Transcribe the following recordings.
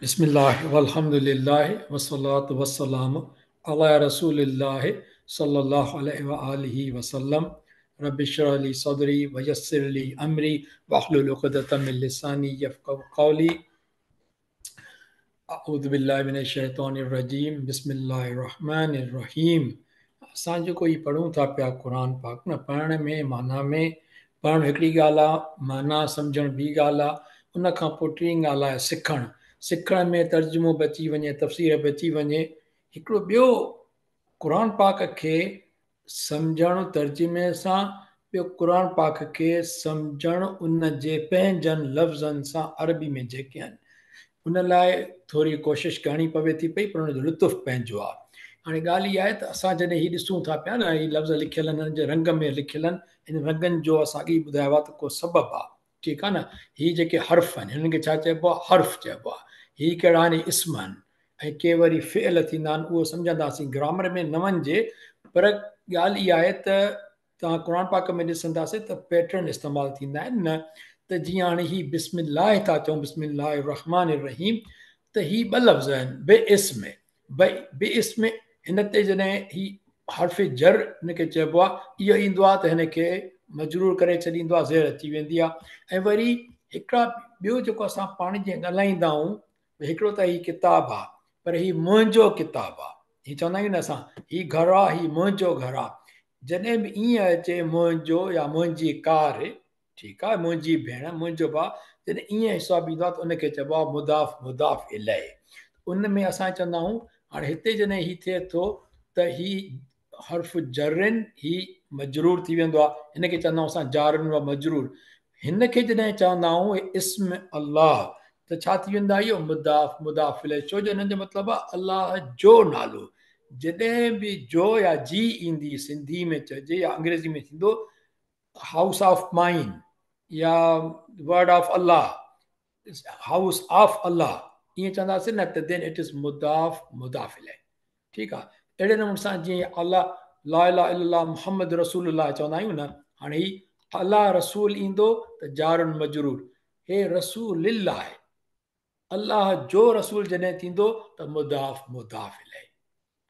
बिस्मिल्लाह वल्हम्दुलिल्लाह वस्सलातु वस्सलामु अला रसूलिल्लाह सल्लल्लाहु अलैहि व आलिहि वसल्लम रब्बि इश्रह ली सदरी व यस्सिर ली अमरी वहलुल उक़दतम मिन लिसानी यफ़क़हू क़ौली अऊज़ु बिल्लाहि मिनश शैतानिर रजीम बिस्मिल्लाहिर रहमानिर रहीम। असां जेको ही पढ़ूं था पिया क़ुर पाक न पढ़ण में माना में पढ़णु हिकिड़ी ॻाल्हि आहे, माना सम्झणु ॿी ॻाल्हि आहे, उन खां पोइ टीं ॻाल्हि आहे सिखणु। सिखण में तर्जुमो बि अची वञे, तफ़सीर बि अची वञे। हिकिड़ो ॿियो क़ुर पाक खे सम्झणु तर्जुमे सां, ॿियो क़ुर पाक खे सम्झणु उन जे पंहिंजनि लफ़्ज़नि सां अरबी में जेके आहिनि, उन लाइ थोरी कोशिशि करणी पवे थी पई, पर उनजो लुत्फ़ पंहिंजो आहे। हाणे ॻाल्हि इहा आहे त असां जॾहिं हीउ ॾिसूं था पिया न, हीउ लफ़्ज़ लिखियल आहिनि, हिन जे रंग में लिखियल आहिनि, हिन रंगनि जो असांखे ॿुधायो आहे त को सबबु आहे, ठीकु आहे न। हीअ जेके हर्फ़ आहिनि, हिननि खे छा चइबो आहे? हर्फ़ चइबो आहे। हीअ कहिड़ा आहिनि? इस्म आहिनि। ऐं के वरी फ़िअल थींदा आहिनि, उहो सम्झंदासीं, ग्रामर में न वञिजे। पर ॻाल्हि इहा आहे त तव्हां क़ुर पाक में ॾिसंदासीं त पैटर्न इस्तेमालु थींदा आहिनि न। त जीअं हाणे हीउ बिस्मिल्लाह था चऊं, बिस्मिल्लाह रहमान रहीम, त हीअ ॿ लफ़्ज़ आहिनि, बे इस्म। बे इस्म, हिन ते जॾहिं ही हर्फ़ जर हिनखे चइबो आहे, इहो ईंदो आहे त हिनखे मजरूर करे छॾींदो आहे, ज़ेर अची वेंदी आहे। ऐं वरी हिकिड़ा ॿियो जेको असां पाण जीअं ॻाल्हाईंदा आहियूं, हिकिड़ो त हीउ किताबु आहे, पर हीउ मुंहिंजो किताबु आहे। हीअ चवंदा आहियूं न असां, हीउ घरु आहे, हीउ मुंहिंजो घरु आहे। जॾहिं बि ईअं अचे मुंहिंजो या मुंहिंजी कार, ठीकु आहे, मुंहिंजी भेण, मुंहिंजो भाउ, जॾहिं ईअं हिसाबु ईंदो आहे त उनखे चइबो आहे मुदाफ़ मुदाफ़ इलैह। उन में असां चवंदा आहियूं, हाणे हिते जॾहिं हीउ थिए थो त हीउ हर्फ़ जरिन, हीउ मजरूर थी वेंदो आहे, हिनखे चवंदा आहियूं असां जारुन व मजरूर। हिनखे जॾहिं चवंदा आहियूं इस्म अल्लाह, त छा थी वेंदा इहो? मुदाफ़ मुदाफ़ इलैह। छो जो हिननि जो मतिलबु आहे अल्लाह जो नालो। जॾहिं बि जो या जी ईंदी, सिंधी में चइजे या अंग्रेज़ी में थींदो हाउस ऑफ माइंड या word of Allah, house of Allah, ईअं चवंदासीं न, त देन इट इज़ मुदाफ़ मुदाफ़ इलैह। ठीकु आहे। अहिड़े नमूने सां जीअं अल्लाह ला इलाहा इल्लल्लाह मुहम्मद रसूलुल्लाह चवंदा आहियूं न, हाणे ही अल्लाह रसूल ईंदो त जारुन मजरूर, हे रसूलिल्लाह आहे। अल्लाह जो रसूल जॾहिं थींदो त मुदाफ़ मुदाफ़ इलैह।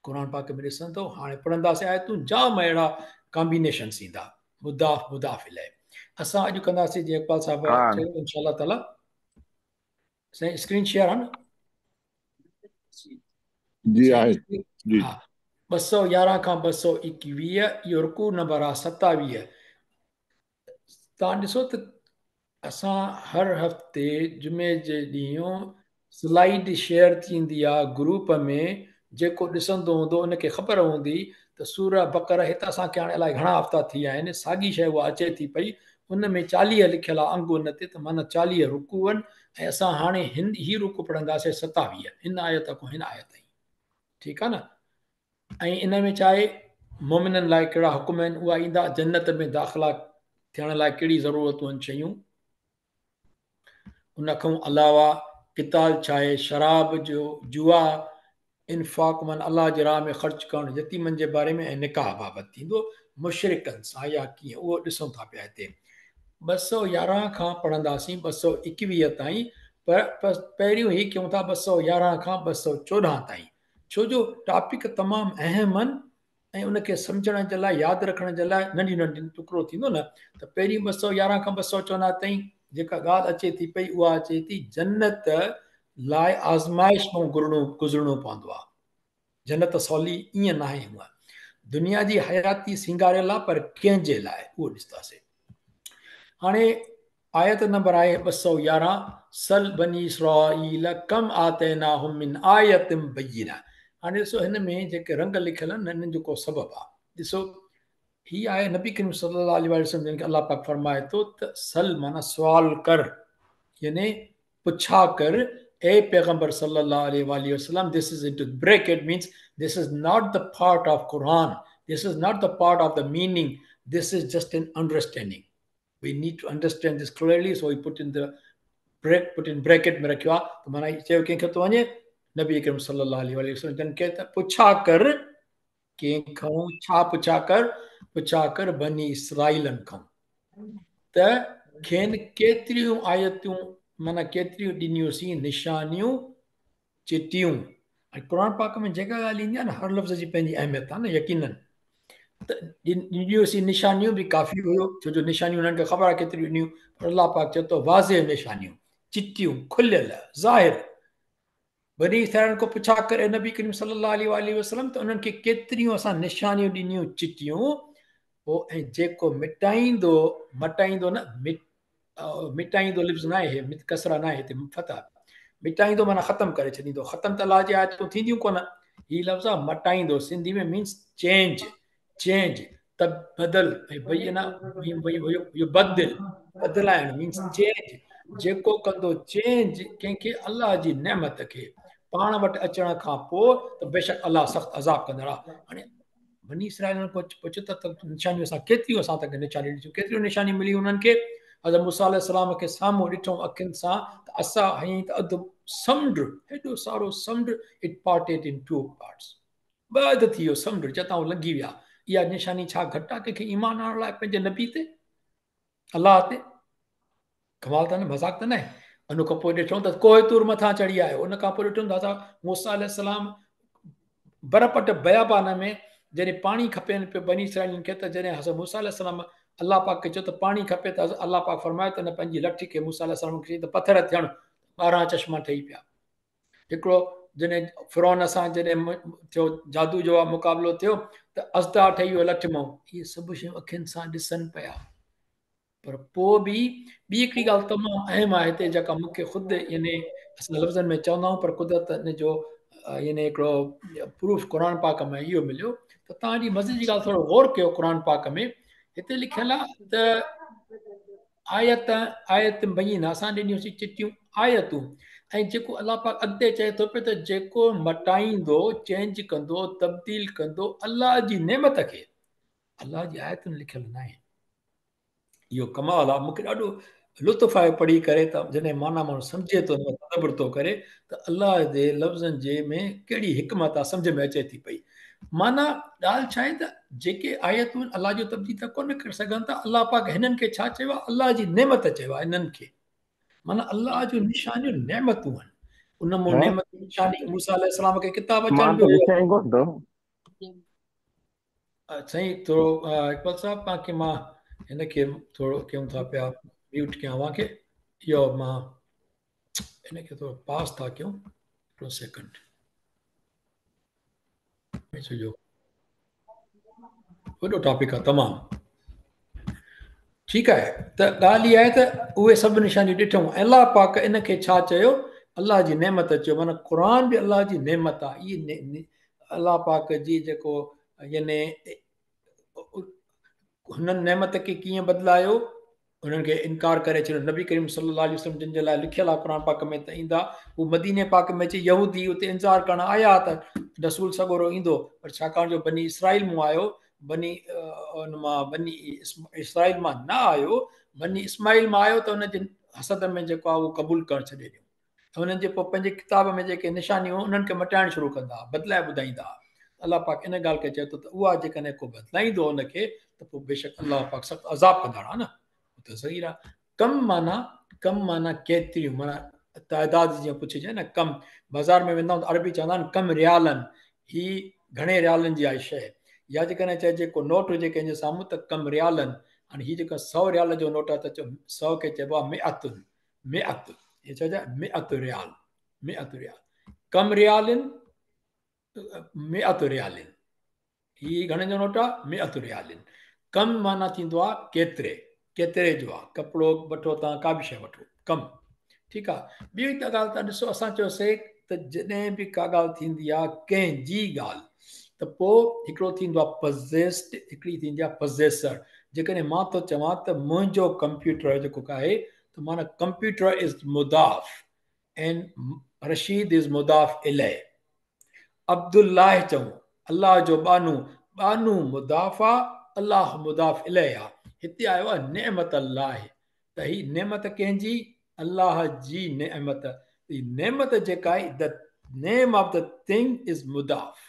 क़ुर पाक में ॾिसंदो, हाणे पढ़ंदासीं आयतूं, जाम अहिड़ा कॉम्बिनेशन्स ईंदा, मुदाफ़ मुदाफ़ इलैह। असां अॼु कंदासीं जीअं इक़बाल साहिब हाँ चयो, इंशाअल्लाह ताला। साईं स्क्रीन शेयर आहे न? जी आहे साईं जी। हा, 211 खां 221, इहो रुकू नंबर आहे 27। तव्हां ॾिसो त असां हर हफ़्ते जुमे जे ॾींहुं स्लाइड शेयर थींदी आहे ग्रुप में, जेको ॾिसंदो हूंदो उनखे ख़बर हूंदी त सूरह बक़रा, हिते असांखे हाणे अलाए घणा हफ़्ता थी विया आहिनि, साॻी शइ उहा अचे थी पई। उन में 40 लिखियल आहे अंग उन ते, त माना 40 रुकू आहिनि। ऐं असां हाणे ही रुकू पढ़ंदासीं 27, हिन आयत खां हिन आयत ताईं, ठीकु आहे न। ऐं इन में छा आहे, मोमिननि लाइ कहिड़ा हुकुम आहिनि, उहा ईंदा, जन्नत में दाख़िला थियण लाइ कहिड़ी ज़रूरतूं आहिनि शयूं। उन खां अलावा किताल छा आहे, शराब जो, जुआ, इनफ़ाक़ माना अलाह जे राह में ख़र्च करणु, यतीमनि जे बारे में, ऐं निकाह बाबति थींदो, मुशरिकनि सां या कीअं, उहो ॾिसूं था पिया हिते। 211 खां पढ़ंदासीं 221 ताईं। पर पहिरियों ई कयूं था 211 खां 214 ताईं, छो जो टॉपिक तमामु अहम आहिनि ऐं उनखे सम्झण जे लाइ, यादि रखण जे लाइ नंढी नंढी टुकड़ो थींदो न। त पहिरीं 211 खां 214 ताईं जेका ॻाल्हि अचे थी पई, उहा अचे थी जन्नत लाइ आज़माइश मां गुज़रणो पवंदो आहे। जन्नत सवली ईअं न आहे, हूअ दुनिया जी हयाती सिंगारियल आहे, पर कंहिंजे लाइ उहो ॾिसंदासीं। हाणे आयत नंबर आहे 211, सल बनी इसराईल कम आतैनाहुम मिन आयतिन बय्यिना। हाणे ॾिसो हिन में जेके रंग लिखियल आहिनि, हिननि जो को सबबु आहे। ॾिसो ही आहे नबी करीम सल्लल्लाहु अलैहि वसल्लम, जिनखे अल्लाह पाक फरमाए थो त सल माना सुवाल कर, यानी पुछा कर, ए पैगंबर सल्लल्लाहु अलैहि वसल्लम, this is into bracket means this is not the part of Quran, this is not the part of the meaning, this is just an understanding. We need to understand this clearly, so we put in bracket में रखियो आहे। त माना चयो कंहिंखे थो वञे, नबी करीम सल्लल्लाहु अलैहि वसल्लम जन के त पुछा कर, कंहिंखां छा पुछा कर बनी इसराइलनि खां, त खेनि केतिरियूं आयतूं, माना केतिरियूं ॾिनियूंसीं निशानियूं चिटियूं। ऐं क़ुर पाक में जेका ॻाल्हि ईंदी आहे न, हर लफ़्ज़ जी पंहिंजी अहमियत आहे न, यकीनन। त ॾिनियूंसीं निशानियूं बि काफ़ी हुयो, छो जो निशानियूं उन्हनि खे ख़बर आहे केतिरियूं ॾिनियूं, पर अलाह पाक चए थो वाज़े निशानियूं, चिटियूं खुलियल ज़ाहिर। बनी इसराइल को पुछा करे नबी करीम सल्लल्लाहु अलैहि वसल्लम, त उन्हनि खे केतिरियूं असां निशानियूं ॾिनियूं, चिटियूं। पोइ ऐं जेको मिटाईंदो, मटाईंदो न, मिटाईंदो लिफ्ज़ न आहे हे, कसरा न आहे हिते, फतह। मिटाईंदो माना ख़तमु करे छॾींदो, ख़तमु त अलाह जी आयतूं थींदियूं कोन। हीउ लफ़्ज़ आहे मटाईंदो, सिंधी में मीन्स चेंज, चेंज, बदल, भई न, बदिल, बदिलाइण मीन्स चेंज। जेको कंदो चेंज कंहिंखे अलाह जी नेमत खे पाण वटि अचण खां पोइ, त बेशक अलाह सख़्तु अज़ाब कंदड़ आहे। हाणे बनी इसराइल पुछो त निशानियूं असां केतिरियूं, असां तक निशानियूं ॾिठियूं, केतिरियूं निशानियूं मिलियूं उन्हनि खे। हज़रत मूसा अलैहिस्सलाम खे साम्हूं ॾिठऊं अखियुनि सां, त असां हईं त अधु समुंड, हेॾो सारो समुंड, it parted in two parts, ॿ अधु थी वियो समुंड, चताऊं लंघी विया। इहा निशानी छा घटि आहे कंहिंखे ईमान आणण लाइ पंहिंजे नबी ते, अलाह ते? कमाल त न, मज़ाक त न आहे। उन खां पोइ ॾिठऊं त कोह तूर मथां चढ़ी आयो, उन खां पोइ ॾिठऊं त मूसा अलैहिस्सलाम बरपट बयाबान में जॾहिं पाणी खपेनि पियो बनी इसराइलिन खे, त जॾहिं हज़रत मूसा अलैहिस्सलाम अलाह पाक खे चयो त पाणी खपे, त अलाह पाक फरमायो त न पंहिंजी लठी खे मूसा अलैहिस्सलाम खे त पथर थियण, 12 चश्मा ठही पिया। हिकिड़ो जॾहिं फिरौन सां जॾहिं थियो जादू जो मुक़ाबिलो थियो, त अज़दा ठही वियो लठ मां। इहे सभु शयूं अखियुनि सां ॾिसनि पिया। पर पोइ बि ॿी हिकिड़ी ॻाल्हि तमामु अहम आहे हिते, जेका मूंखे ख़ुदि यानी असां लफ़्ज़नि में चवंदा आहियूं, पर कुदरत इन जो यानी हिकिड़ो प्रूफ क़ुर पाक में इहो मिलियो। त तव्हां जी मज़े जी ॻाल्हि, थोरो गौर कयो क़ुर पाक में, हिते लिखियलु आहे त आयत, आयत बयीन, असां ॾिनियूंसीं चिटियूं आयतूं। ऐं जेको अलाह पाक अॻिते चए थो पियो, त जेको मटाईंदो, चेंज कंदो, तब्दील कंदो अलाह जी नेमत खे, अलाह जी आयतुनि लिखियलु न आहे। इहो कमाल आहे, मूंखे ॾाढो लुत्फ़ आहे पढ़ी करे, त जॾहिं माना माण्हू सम्झे थो, तदबुर थो करे, त अलाह जे लफ़्ज़नि जे में कहिड़ी हिकमत आहे, सम्झ में अचे थी पई। माना ॻाल्हि छा आहे त जेके आयतूं अलाह जो तब्दील त कोन करे सघनि था, अलाह पाक हिननि खे छा चयो आहे, अलाह जी नेमत चयो आहे हिननि खे। माना अलाह जूं निशानियूं नेमतूं आहिनि। उन मूं हैं? नेमत निशानी मूसा अलैहिस्सलाम खे किताब मां अचण त ॾियो। ॾिसां ई कोन थो। साईं थोरो इकबाल साहब, तव्हांखे मां हिनखे थोरो कयूं था पिया म्यूट कयां तव्हांखे, इहो मां हिनखे थोरो पास था कयूं, हिकिड़ो सेकंड छो वॾो टॉपिक आहे तमामु। ठीकु आहे, त ॻाल्हि इहा आहे त उहे सभु निशानियूं ॾिठूं, अलाह पाक इन खे छा चयो, अलाह जी नेमत चयो। माना क़ुर बि अलाह जी नेमत आहे। इहा अलाह पाक जी जेको यानी हुननि नेमत खे कीअं बदिलायो, उन्हनि खे इनकार करे छॾियो। नबी करीम सल्लल्लाहु अलैहि वसल्लम जिन जे लाइ लिखियलु आहे क़ुर पाक में त ईंदा, हू मदीने पाक में अची यहूदी उते इंतज़ारु करणु आया त रसूल सॻोरो ईंदो, पर छाकाणि जो बनी इसराइल मां आयो, बनी उन मां बनी इसराइल मां न आयो, बनी इस्माइल मां आयो, त हुनजे हसद में जेको आहे उहो क़बूल करणु छॾे ॾियो। हुननि जे पोइ पंहिंजे किताब में जेके निशानियूं उन्हनि खे मटाइणु शुरू कंदा, बदिलाए ॿुधाईंदा। अलाह पाक इन ॻाल्हि खे चए थो त उहा जेकॾहिं को बदिलाईंदो हुनखे, त पोइ बेशक अलाह पाक सख़्तु अज़ाब कंदड़ आहे न, त सही आहे। कम माना केतिरियूं, माना तइदाद जीअं पुछिजे न, कम बाज़ार में वेंदा आहियूं त अरबी चवंदा आहिनि कम रियालनि, ही घणे रियालनि जी आहे शइ। या जेकॾहिं चइजे को नोट हुजे कंहिंजे साम्हूं, त कम रियालनि। हाणे हीअ जेका 100 रियाल जो नोट आहे, त 100 खे चइबो आहे मिअतुन, मिअत, इहे चइजे मिअत रियाल, मिअत रियाल, कम रियालिन, मिअत रियालिन। ही घणे जो नोट आहे, मिअत रियालिन। कम माना थींदो आहे केतिरे, केतिरे जो आहे, कपिड़ो वठो तव्हां, का बि शइ वठो, कम। ठीकु आहे। ॿी हिकु ॻाल्हि तव्हां ॾिसो, असां चयोसीं त जॾहिं बि का ॻाल्हि थींदी आहे कंहिंजी ॻाल्हि, त पोइ हिकिड़ो थींदो आहे पज़ेस्ड, हिकिड़ी थींदी आहे पज़ेसर। जेकॾहिं मां थो चवां त मुंहिंजो कंप्यूटर जेको आहे, त माना कंप्यूटर इज़ मुदाफ़ ऐं रशीद इज़ मुदाफ़ इलैह। अब्दुल्लाह चऊं, अलाह जो बानू, बानू मुदाफ़ा, अलाह मुदाफ़ इलैह आहे। हिते आयो आहे नेमत अल्लाह, त ही नेमत कंहिंजी, अलाह जी नेमत। नेमत जेका आहे, the name of the thing is मुदाफ़,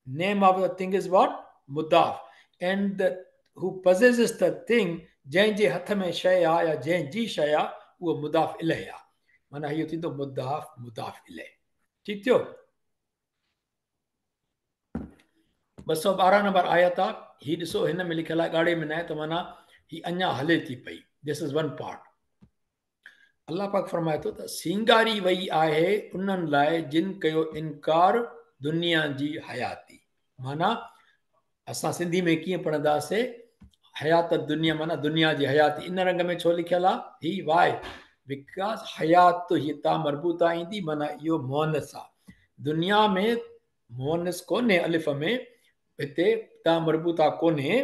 name of the thing is what, मुदाफ़। And the who possesses the thing, जंहिंजे हथ में शइ आहे या जंहिंजी शइ आहे, उहो मुदाफ़ इलैह आहे। माना इहो थींदो मुदाफ़, मुदाफ़ इलैह। ठीक थियो। 212 नंबर आयत आहे। ही ॾिसो हिन में लिखियल आहे ॻाढ़े में न आहे त माना ही अञा हले थी पई। This is one part. Allah पाक फरमाए थो त सिंगारी वई आहे उन्हनि लाइ जिन कयो इनकार दुनिया जी हयाती। माना असां सिंधी में कीअं पढ़ंदासीं हयात दुनिया माना दुनिया जी हयाती। इन रंग में छो लिखियल आहे? ही वाय बिकॉज हयात ही ता मरबूता ईंदी माना इहो मोनस आहे। दुनिया में मोनस कोन्हे अलिफ में, हिते ता मरबूता कोन्हे,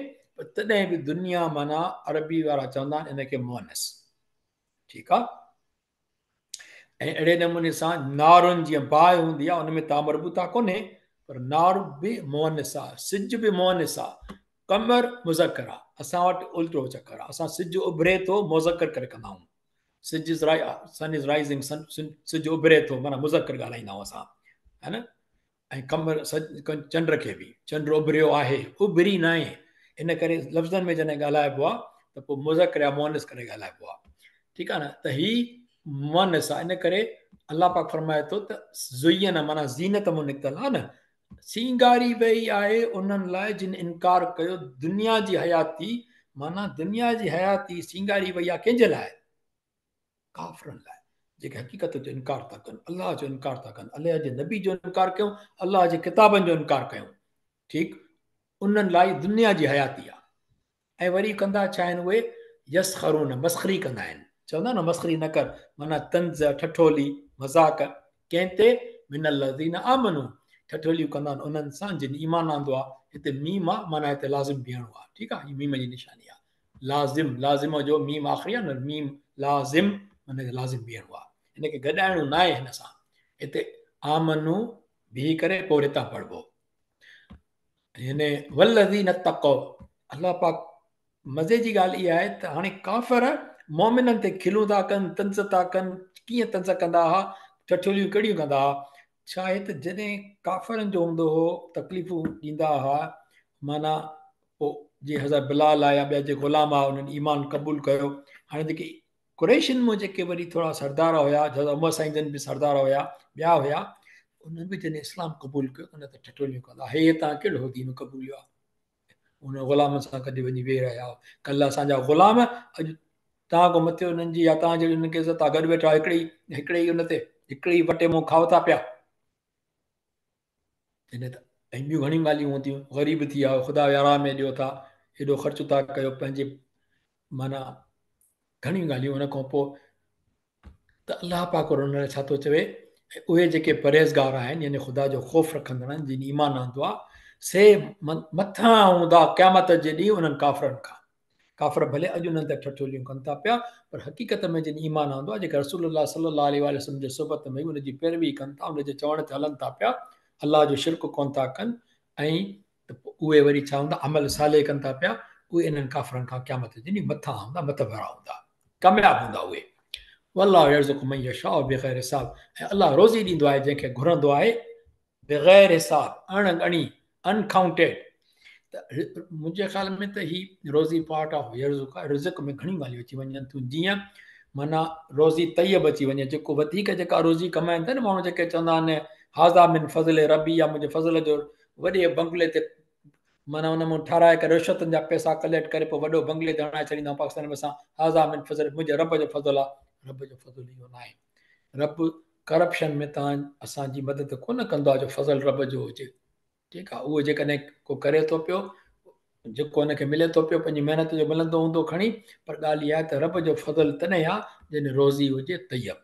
तॾहिं बि दुनिया माना अरबी वारा चवंदा आहिनि इनखे मोनस। ठीकु आहे। ऐं अहिड़े नमूने सां नारुनि जीअं बाहि हूंदी आहे उन में ता मरबूता कोन्हे, पर नार बि मोनस आहे, सिज बि मोनस आहे, कमर मुज़कर आहे। असां वटि उल्टो चकर आहे, असां सिज उभरे थो मुज़कर करे कंदा आहियूं। सिज इज़ सन इज़ राइज़िंग, सिज उभरे थो माना मुज़कर ॻाल्हाईंदा आहियूं असां, है न। ऐं कमर चंड खे बि चंड उभरियो आहे, उभरी न आहे। इन करे लफ़्ज़नि में जॾहिं ॻाल्हाइबो आहे त पोइ मुज़कर या मोनस करे ॻाल्हाइबो आहे। ठीकु आहे न। त ही मोनस आहे। इन करे अल्लाह पाक फरमाए थो त ज़ुयन माना ज़ीनत मूं निकितल आहे न, सिंगारी वई आहे उन्हनि लाइ जिन इनकार कयो दुनिया जी हयाती। माना दुनिया जी हयाती सिंगारी वई आहे कंहिंजे लाइ? काफ़रनि लाइ, जेके हक़ीक़त जो इनकार था कनि, अलाह जो इनकार था कनि, अलाह जे नबी जो इनकार कयूं, अलाह जे किताबनि जो इनकार कयूं। ठीकु, उन्हनि लाइ दुनिया जी हयाती आहे। ऐं वरी कंदा छा आहिनि उहे? यसखरून मस्खरी कंदा आहिनि। चवंदा न मस्खरी न कर, माना तंज़ ठठोली मज़ाक कंहिं ते? मिनल लज़ीन आमनू, ठठोलियूं कंदा आहिनि उन्हनि सां जिन ईमान आंदो आहे। हिते मीम आहे माना हिते लाज़िम बीहणो आहे। ठीकु आहे, मीम जी निशानी आहे। लाज़िम, लाज़िम जो मीम आख़िरी आहे न, मीम लाज़िम माना लाज़िम बीहणो आहे। हिनखे गॾाइणो न आहे हिन सां। हिते आमनू बीह करे पोइ हितां पढ़बो। हिन वल्लज़ीन तक़ौ, अल्लाह पाक मज़े जी ॻाल्हि इहा आहे त हाणे काफ़िर मोमिननि ते खिलूं था कनि, तंज़ था कनि। कीअं तंज़ कंदा हुआ, ठठोलियूं कहिड़ियूं कंदा हुआ? छा आहे त जॾहिं काफ़िरनि जो हूंदो हो, तकलीफ़ूं ॾींदा हुआ, माना पोइ जीअं हज़रत बिलाल आया, ॿिया जे ग़ुलाम हुआ उन्हनि ईमान क़बूल कयो। हाणे जेके कुरैशियुनि में जेके वरी थोरा सरदार हुया, हज़रत उमर साईं जन बि सरदार हुया, ॿिया हुया, उन्हनि बि जॾहिं इस्लाम क़बूल कयो उन ते ठठोलियूं कंदा, हे तव्हां कहिड़ो दीन क़बूलियो आहे? उन ग़ुलाम सां कॾहिं वञी वेही रहिया हो, कल्ह असांजा ग़ुलाम अॼु तव्हां खां मथे उन्हनि जी या तव्हां जहिड़ी उन्हनि खे तव्हां गॾु वेठा हिकिड़े ई उन ते हिकिड़े ई वटे मूं खाओ था पिया। हिन त ऐं ॿियूं घणियूं ॻाल्हियूं हूंदियूं, ग़रीब थी विया, ख़ुदा आराम में ॾियो था, हेॾो ख़र्चु था कयो पंहिंजे, माना घणियूं ॻाल्हियूं। हुन खां पोइ त अलाह पाक हुन छा थो चवे, उहे जेके परहेज़गार आहिनि यानी ख़ुदा जो ख़ौफ़ रखंदड़ आहिनि, जिन ईमान आंदो आहे, से मथां हूंदा क़यामत जे ॾींहुं उन्हनि काफ़िरनि खां। काफ़िर भले अॼु उन्हनि ते ठठोलियूं कनि था पिया, पर हक़ीक़त में जिन ईमान आंदो आहे, जेका रसूलुल्लाह सल्लल्लाहु अलैहि वसल्लम जे सुबत में उनजी पैरवी कनि था, उनजे चवण ते हलनि था पिया, अलाह जो शिरक कोन था कनि, ऐं उहे वरी छा हूंदा, अमल साले कनि था पिया, उहे इन्हनि काफ़िरनि खां क़यामत जे ॾींहुं मथां हूंदा, मतबरा हूंदा, कामयाबु हूंदा उहे। वल्लाहु यर्ज़ुक़ु मन यशाउ बिग़ैर हिसाब, ऐं अलाह रोज़ी ॾींदो आहे जंहिंखे घुरंदो आहे बिग़ैर हिसाब, अणगणी, अनकाउंटेड। त मुंहिंजे ख़्याल में त ही रोज़ी पार्ट ऑफ यर्ज़ुक़ आहे। रिज़्क़ में घणियूं ॻाल्हियूं अची वञनि थियूं, जीअं माना रोज़ी तैयब अची वञे, जेको वधीक जेका रोज़ी कमाइनि था न माण्हू, जेके चवंदा आहिनि हाज़ा मिन फज़ल रबी, या मुंहिंजे फज़ल जो वॾे बंगले ते माना हुन मां ठाराए करे रिश्वतनि जा पैसा कलेक्ट करे पोइ वॾो बंगले ते हणाए छॾींदा पाकिस्तान में। असां हाज़ा मिन फज़ल, मुंहिंजे रब जो फज़ल आहे। रब जो फज़ल इहो न आहे। रब करप्शन में तव्हां असांजी मदद कोन कंदो आहे जो फज़ल रब जो हुजे। ठीकु आहे, उहो जेकॾहिं को करे थो पियो, जेको हुनखे मिले थो पियो पंहिंजी महिनत जो मिलंदो हूंदो खणी, पर ॻाल्हि इहा आहे त रब जो फज़ल तॾहिं आहे जॾहिं रोज़ी हुजे तैयब।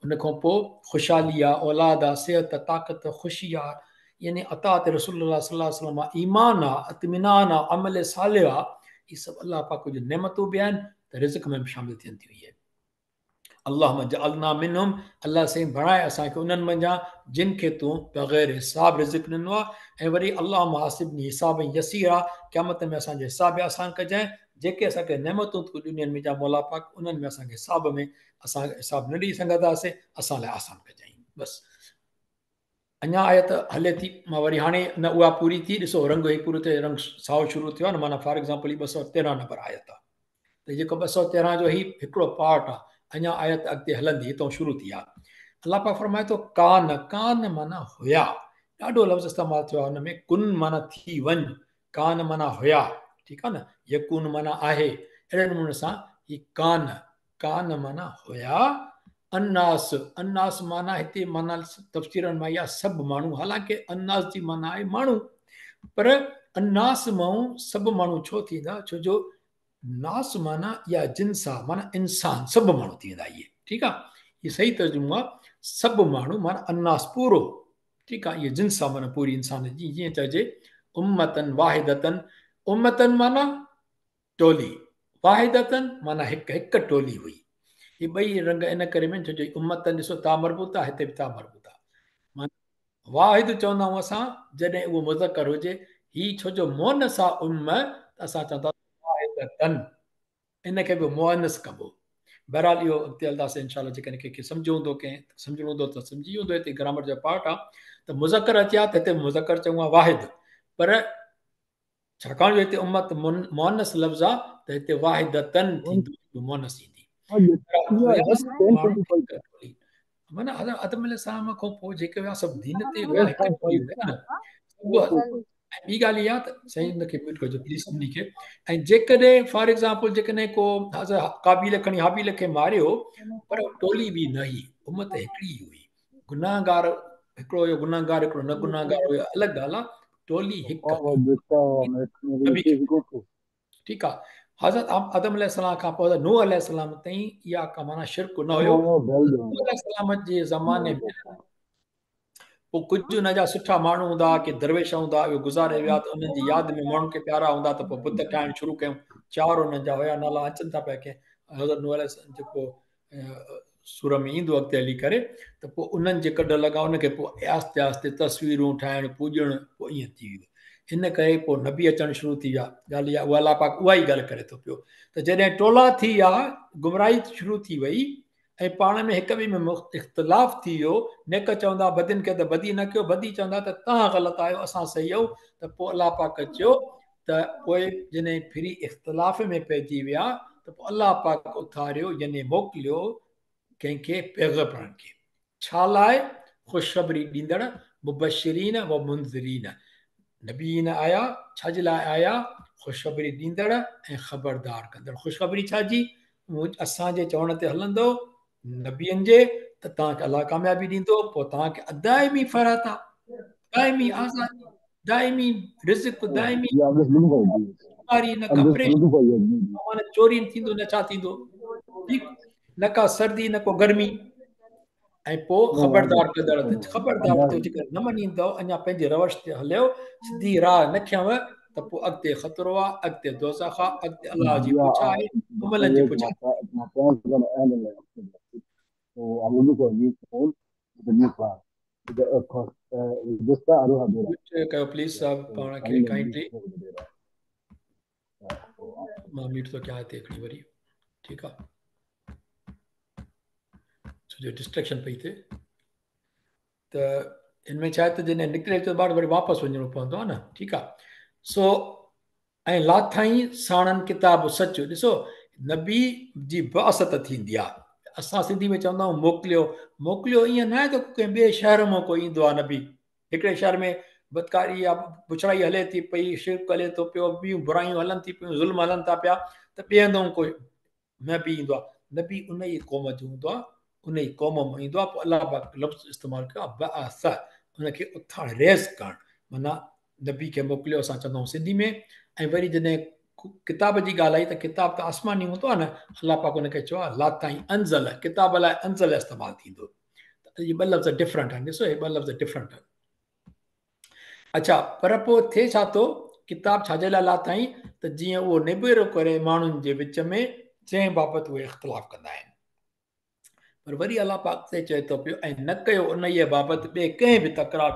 उन खां पोइ ख़ुशहाली आहे, औलाद आहे, सिहत, ताक़त, ख़ुशी आहे, यानी अतात रसूलुल्लाह सल्लल्लाहु अलैहि वसल्लम आहे, ईमान आहे, इत्मीनान आहे, अमल सालिह आहे, इहे सभु अलाह पाक जूं नेमतूं बि आहिनि, त रिज़्क़ में बि शामिल थियनि थियूं इहे। अल्लाह जअलना मिनहुम, अल्लाह साईं बणाए असांखे उन्हनि मंझां जिन खे तूं बग़ैर हिसाब रिज़्क़ ॾिनो आहे। ऐं वरी अल्लाह मुहासिबनी हिसाब यसीर आहे, क़यामत में असांजो हिसाब आसान कजांइ। जेके असांखे नेमतूं तूं ॾिनियूं आहिनि मुंहिंजा मौला पाक, उन्हनि में असांखे हिसाब में असांखे हिसाब न ॾेई सघंदासीं, असां लाइ आसान कजांइ बसि। अञा आयत हले थी, मां वरी हाणे न उहा पूरी थी, ॾिसो रंग ही पूरो थिए, रंग साओ शुरू थियो आहे न, माना फॉर एग्ज़ाम्पल 213 नंबर आयत आहे, त जेको 213 जो ही हिकिड़ो पार्ट आहे, अञा आयत अॻिते हलंदी, हितां शुरू थी आहे। अल्लाह पाक फरमाए थो कान, कान माना हुया, ॾाढो लफ़्ज़ इस्तेमालु थियो आहे हुन में। कुन माना थी वञ, कान माना हुया, ठीकु आहे न, यकून माना आहे। अहिड़े नमूने सां ही कान, कान माना हुया। अन्नास, अन्नास माना हिते माना तफ़सीरनि में इहा सभु माण्हू, हालांकि अन्नास जी माना आहे माण्हू, पर अन्नास मां सभु माण्हू छो थींदा, छो जो नास माना इहा जिन्स आहे, माना इंसान, सभु माण्हू थी वेंदा इहे, ठीकु आहे। इहो सही तर्जुमो आहे, सभु माण्हू माना अन्नास पूरो, ठीकु आहे। इहा जिन्स आहे माना पूरी इंसान जी, जीअं चइजे उम्मतन वाहिदतन, उम्मतन माना टोली, वाहिदतन माना हिकु हिकु टोली हुई। ये ॿई रंग इन करे में छो जो उम्मतन ॾिसो ता मरबूत आहे, हिते बि ता मरबूत आहे। माना वाहिद चवंदा आहियूं असां जॾहिं उहो मुज़कर हुजे, ही छो जो मोनस आहे असां चवंदा वाहिदतन, इन खे बि मुअनस कबो। बहरहाल इहो अॻिते हलंदासीं इनशाला, जेकॾहिं कंहिंखे सम्झो हूंदो, कंहिं सम्झणो हूंदो त सम्झी हूंदो, हिते ग्रामर जो पार्ट आहे। त मुज़कर अचे हा त हिते मुज़कर चऊं आहे वाहिद, पर छाकाणि जो हिते उम्मत मुअनस लफ़्ज़ आहे त हिते वाहिदतन थींदो, मुअनस ईंदी। माना आदम अलैहिस्सलाम खां पोइ जेके हुआ सभु दीन ते हुया, हिकु टोली हुया न। ॿी ॻाल्हि इहा त साईं हुनखे म्यूट कजो प्लीज़ सभिनी खे। ऐं जेकॾहिं फॉर एग्ज़ाम्पल जेकॾहिं को क़ाबिल खणी हाबिल खे मारियो, पर टोली बि न हुई, उम्मत हिकिड़ी ई हुई। गुनाहगार हिकिड़ो हुयो, गुनाहगार हिकिड़ो न गुनाहगार हुयो, अलॻि ॻाल्हि आहे, टोली हिकु हुई। ठीकु आहे। हज़रत आदम अलैहिस्सलाम खां पोइ नूह अलैहिस्सलाम ताईं इहा का माना शिरक न हुयो। नूह अलैहिस्सलाम जे ज़माने में पोइ कुझु हुन जा सुठा माण्हू हूंदा, के दरवेश हूंदा, उहे गुज़ारे विया, त उन्हनि जी यादि में माण्हुनि खे प्यारा हूंदा, त पोइ बुत ठाहिणु शुरू कयूं। 4 हुननि जा हुया, नाला अचनि था पिया के हज़रत नूह अलैहिस्सलाम जेको सूर में ईंदो अॻिते हली करे, त पोइ उन्हनि जे कॾ लॻा, उनखे पोइ आस्ते आस्ते तस्वीरूं ठाहिणु, पूॼणु, पोइ ईअं थी वियो। हिन करे पोइ नबी अचणु शुरू थी विया। ॻाल्हि इहा, उहा अलाह पाक उहा ई ॻाल्हि करे थो पियो, त जॾहिं टोला थी विया, गुमराही शुरू थी वई, ऐं पाण में हिक ॿिए में इख़्तिलाफ़ थी वियो, नेक चवंदा बदियुनि खे त बदी न कयो, बदी चवंदा त तव्हां ग़लति आहियो, असां सही आहियूं। त पोइ अलाह पाक चयो त पोइ जॾहिं फिरी इख़्तिलाफ़ में पइजी विया, त पोइ अलाह पाक उथारियो, यानी मोकिलियो कंहिंखे, पैगंबरनि खे। छा लाइ? ख़ुशख़बरी ॾींदड़, मुबशरीन व मुंज़रीन। नबीन आया, छाजे लाइ आया? ख़ुशख़बरी ॾींदड़ ऐं ख़बरदार कंदड़। ख़ुशख़बरी छाजी? असांजे चवण ते हलंदो नबियनि जे, त तव्हांखे अलाह कामयाबी ॾींदो, पोइ तव्हांखे दाइमी फ़रात आहे, दाइमी आज़ादी, दाइमी रिज़्क़, दाइमी बीमारी, न का परेशानी, माना चोरी थींदो न छा थींदो, ठीकु, न का सर्दी न को गर्मी। ऐं पोइ ख़बरदार कंदड़, ख़बरदार थियो जेकर न मञींदव, अञा पंहिंजे रवश ते हलियो, सिधी राह न खयव, त पोइ अॻिते ख़तरो आहे, अॻिते दोज़ख आहे, अॻिते अलाह जी पुछ आहे, अमलनि जी पुछ आहे। कयो प्लीज़ साहब पाण खे काइंडली, मां म्यूट थो कयां हिते हिकिड़ी वरी, ठीकु आहे, छो जो डिस्ट्रेक्शन पई थिए। त इनमें छा आहे त जॾहिं निकिरे त ॿार वरी वापसि वञिणो पवंदो आहे न, ठीकु आहे। सो ऐं लाथाई साणनि किताब सच, ॾिसो नबी जी बासत थींदी आहे, असां सिंधी में चवंदा आहियूं मोकिलियो, मोकिलियो ईअं न आहे त कंहिं ॿिए शहर मां कोई ईंदो आहे नबी। हिकिड़े शहर में बदकारी या पुछड़ाई हले थी पई, शिरक हले थो पियो, ॿियूं बुरायूं हलनि थी पियूं, ज़ुल्म हलनि था पिया, त ॿिए हंधि कोई नबी ईंदो आहे। नबी उन ई क़ौम जो हूंदो आहे, उन ई क़ौम मां ईंदो आहे। पोइ अलाह पाक लफ़्ज़ इस्तेमालु कयो आहे बअस, हुनखे उथाण रेस करणु, माना नबी खे मोकिलियो, असां चवंदा आहियूं सिंधी में। ऐं वरी जॾहिं किताब जी ॻाल्हि आई, त किताब त आसमानी हूंदो आहे न, अलाह पाक हुनखे चयो आहे लाताई अंज़ल, किताब लाइ अंज़ल इस्तेमालु थींदो। त इहे ॿ लफ़्ज़ डिफरेंट आहिनि, ॾिसो इहे ॿ लफ़्ज़ डिफरेंट आहिनि। अच्छा, पर पोइ थिए छा थो, किताब छाजे लाइ लाथाई, त जीअं उहो निबेरो करे माण्हुनि जे विच में, जंहिं बाबति उहे इख़्तिलाफ़ कंदा आहिनि। पर वरी अलाह पाक ते चए थो पियो, ऐं न कयो उन ई बाबति ॿिए कंहिं बि तकरार,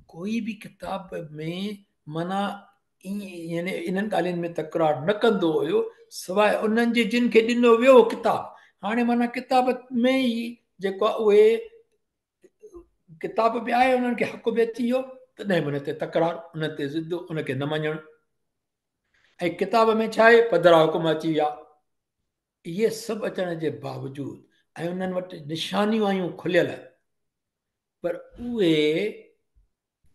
कोई बि किताब में माना यानी इन्हनि ॻाल्हियुनि में तकरार न कंदो हुयो, सवाइ उन्हनि जे जिन खे ॾिनो वियो किताब। हाणे माना किताब में ई जेको आहे उहे किताब बि आहे, उन्हनि खे हक़ बि अची वियो, तॾहिं बि उन ते तकरार, उन ते ज़िद, उनखे न मञणु। ऐं किताब में छा आहे, पधरा हुकुम अची विया। इहे सभु अचण जे बावजूदु, ऐं उन्हनि वटि निशानियूं आयूं खुलियल, पर उहे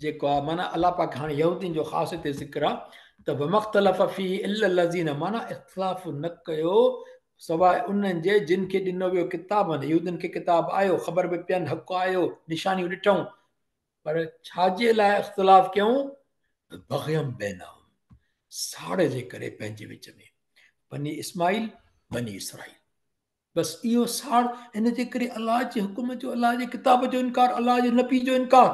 जेको आहे माना अलाह पाक हाणे यहूदीन जो ख़ासि हिते ज़िक्र आहे त वमख़्तलफ़ फ़ीह इल्ला लज़ीन माना इख़्तिलाफ़ न कयो सवाइ उन्हनि जे जिन खे ॾिनो वियो किताबनि यहूदीन खे किताब आयो ख़बर बि पियनि हक़ु आयो निशानियूं ॾिठूं पर छाजे लाइ इख़्तिलाफ़ कयूं बग़यम बैनहुम साड़ जे करे पंहिंजे विच में बनी इस्माइल बनी इसराइल बसि इहो साड़ इन जे करे अलाह जे हुकुम जो अलाह जे किताब जो इनकार अलाह जे नबी जो इनकार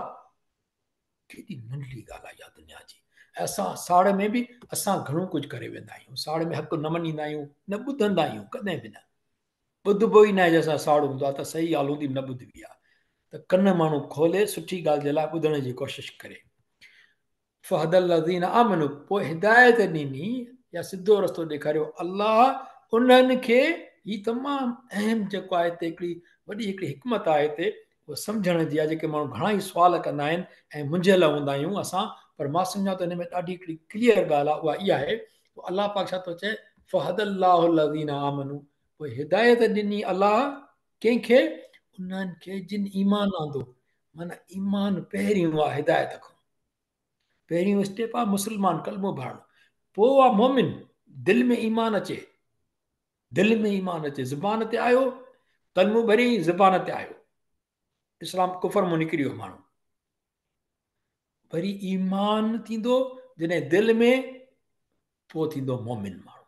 केॾी नंढड़ी ॻाल्हि आहे इहा दुनिया जी असां साड़ में बि असां घणो कुझु करे वेंदा आहियूं साड़ में हक़ु न मञींदा आहियूं न ॿुधंदा आहियूं कॾहिं बि न ॿुधबो ई न आहे जंहिंसां साड़ हूंदो आहे त सही ॻाल्हि हूंदी न ॿुधबी आहे त कन माण्हू खोले सुठी ॻाल्हि जे लाइ ॿुधण जी कोशिशि करे फहदल लज़ीन आमनू पोइ हिदायत ॾिनी या सिधो रस्तो ॾेखारियो अलाह उन्हनि खे ही तमामु अहम जेको आहे हिते वॾी हिकिड़ी हिकमत आहे हिते उहा सम्झण जी आहे जेके माण्हू घणा ई सुवाल कंदा आहिनि ऐं मुंझियल हूंदा आहियूं असां पर मां सम्झां त हिन में ॾाढी हिकिड़ी क्लियर ॻाल्हि आहे उहा इहा आहे अलाह पाक छा थो चए फहदल्लाहु लज़ीन आमनू पोइ हिदायत ॾिनी अलाह कंहिंखे उन्हनि खे जिन ईमान आंदो माना ईमान पहिरियों आहे हिदायत खां पहिरियों स्टेप आहे मुस्लमान कलमो भरणु पोइ आहे मोमिन दिलि में ईमान अचे दिलि में ईमान अचे ज़ुबान ते आयो कलमो भरी ज़ुबान ते आयो इस्लाम कुफर मां निकिरी वियो माण्हू वरी ईमान थींदो जॾहिं दिलि में पोइ थींदो मोमिन माण्हू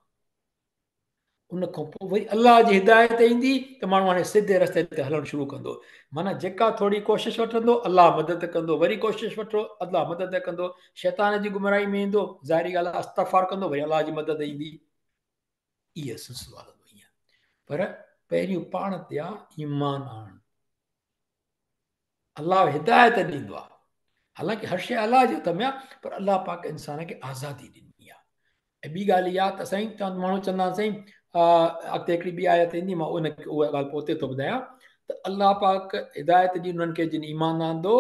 उन खां पोइ वरी अलाह जी हिदायत ईंदी त माण्हू हाणे सिधे रस्ते ते हलणु शुरू कंदो माना जेका थोरी कोशिशि वठंदो अलाह मदद कंदो वरी कोशिशि वठो अलाह मदद कंदो शैतान जी गुमराही में ईंदो ज़ाहिरी ॻाल्हि आहे इस्तग़फ़ार कंदो वरी अलाह जी मदद ईंदी इहा सिलसिलो हलंदो ईअं पर पहिरियों पाण ते आहे ईमान आणणु अलाह हिदायत ॾींदो आहे हालांकि हर शइ अलाह जे हथ में आहे पर अलाह पाक इंसान खे आज़ादी ॾिनी आहे ऐं ॿी ॻाल्हि इहा त साईं चवंदा माण्हू चवंदा साईं अॻिते हिकिड़ी ॿी आयत ईंदी मां उनखे उहा ॻाल्हि पोइ उते थो ॿुधायां त अलाह पाक हिदायत ॾी उन्हनि खे जिन ईमान आंदो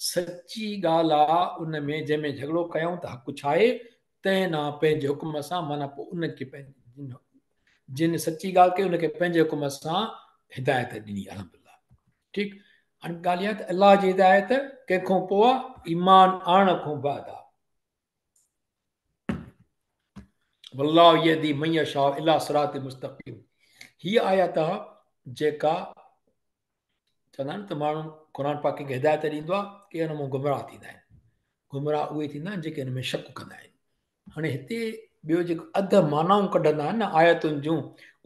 सची ॻाल्हि आहे उन में जंहिंमें झगड़ो कयूं त हक़ु छा आहे तंहिं न पंहिंजे हुकुम सां माना पोइ उनखे पंहिंजे जिन सची ॻाल्हि कई उनखे पंहिंजे हुकुम सां हिदायत ॾिनी अल्हम्दुलिल्लाह ठीकु हाणे ॻाल्हि इहा त अलाह जी हिदायत कंहिंखां पोइ आहे ईमान आणण खां बाद आहे वल्लाहु यहदी मन यशा इला सिरात मुस्तक़ीम हीअ आयत आहे जेका चवंदा आहिनि त माण्हू क़ुर पाक खे हिदायत ॾींदो आहे की हिन मां गुमराह थींदा आहिनि गुमराह उहे थींदा आहिनि जेके हिन में शक कंदा आहिनि हाणे हिते ॿियो जेको अधु मानाऊं कढंदा आहिनि न आयतुनि जूं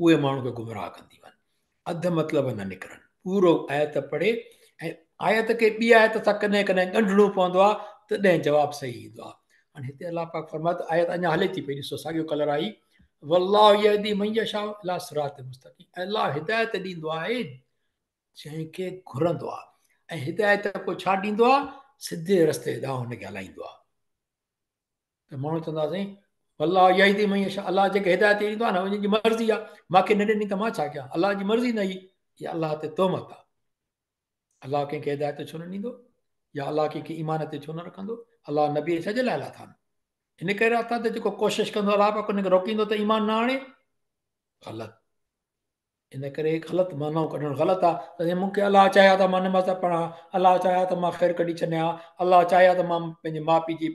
उहे माण्हू खे गुमराह कंदियूं आहिनि अधु मतिलब न निकिरनि पूरो आयत पढ़े ऐं आयत खे ॿी आयत सां कॾहिं कॾहिं ॻंढिणो पवंदो आहे तॾहिं जवाबु सही ईंदो आहे हाणे हिते अलाह पाक फरमाए त आयत अञा हले थी पई ॾिसो साॻियो कलर आई वल्लाहु यहदी मन यशा इला सिरात मुस्तक़ीम अलाह हिदायत ॾींदो आहे जंहिंखे घुरंदो आहे ऐं हिदायत पोइ छा ॾींदो आहे सिधे रस्ते ॾांहुं हुनखे हलाईंदो आहे त माण्हू चवंदासीं अलाह यहदी मन यशा अलाह जेके हिदायत ॾींदो आहे न उनजी मर्ज़ी आहे मूंखे न ॾिनी त मां छा कयां अलाह जी मर्ज़ी न हुई इहा अलाह ते तोहमत आहे अलाह कंहिंखे हिदायत छो न ॾींदो या अलाह कंहिंखे ईमान ते छो न रखंदो अलाह नबी छाजे लाइ लाथा आहिनि इन करे लाथा त जेको कोशिशि कंदो अलाह पाक उनखे रोकींदो त ईमान न आणे ग़लति इन करे ग़लति मानाऊं कढणु ग़लति आहे त मूंखे अलाह चाहिया त मां नमाज़ पढ़ां अलाह चाहिया त मां ख़ैरु कढी छॾियां अलाह चाहिया त मां पंहिंजे माउ पीउ जी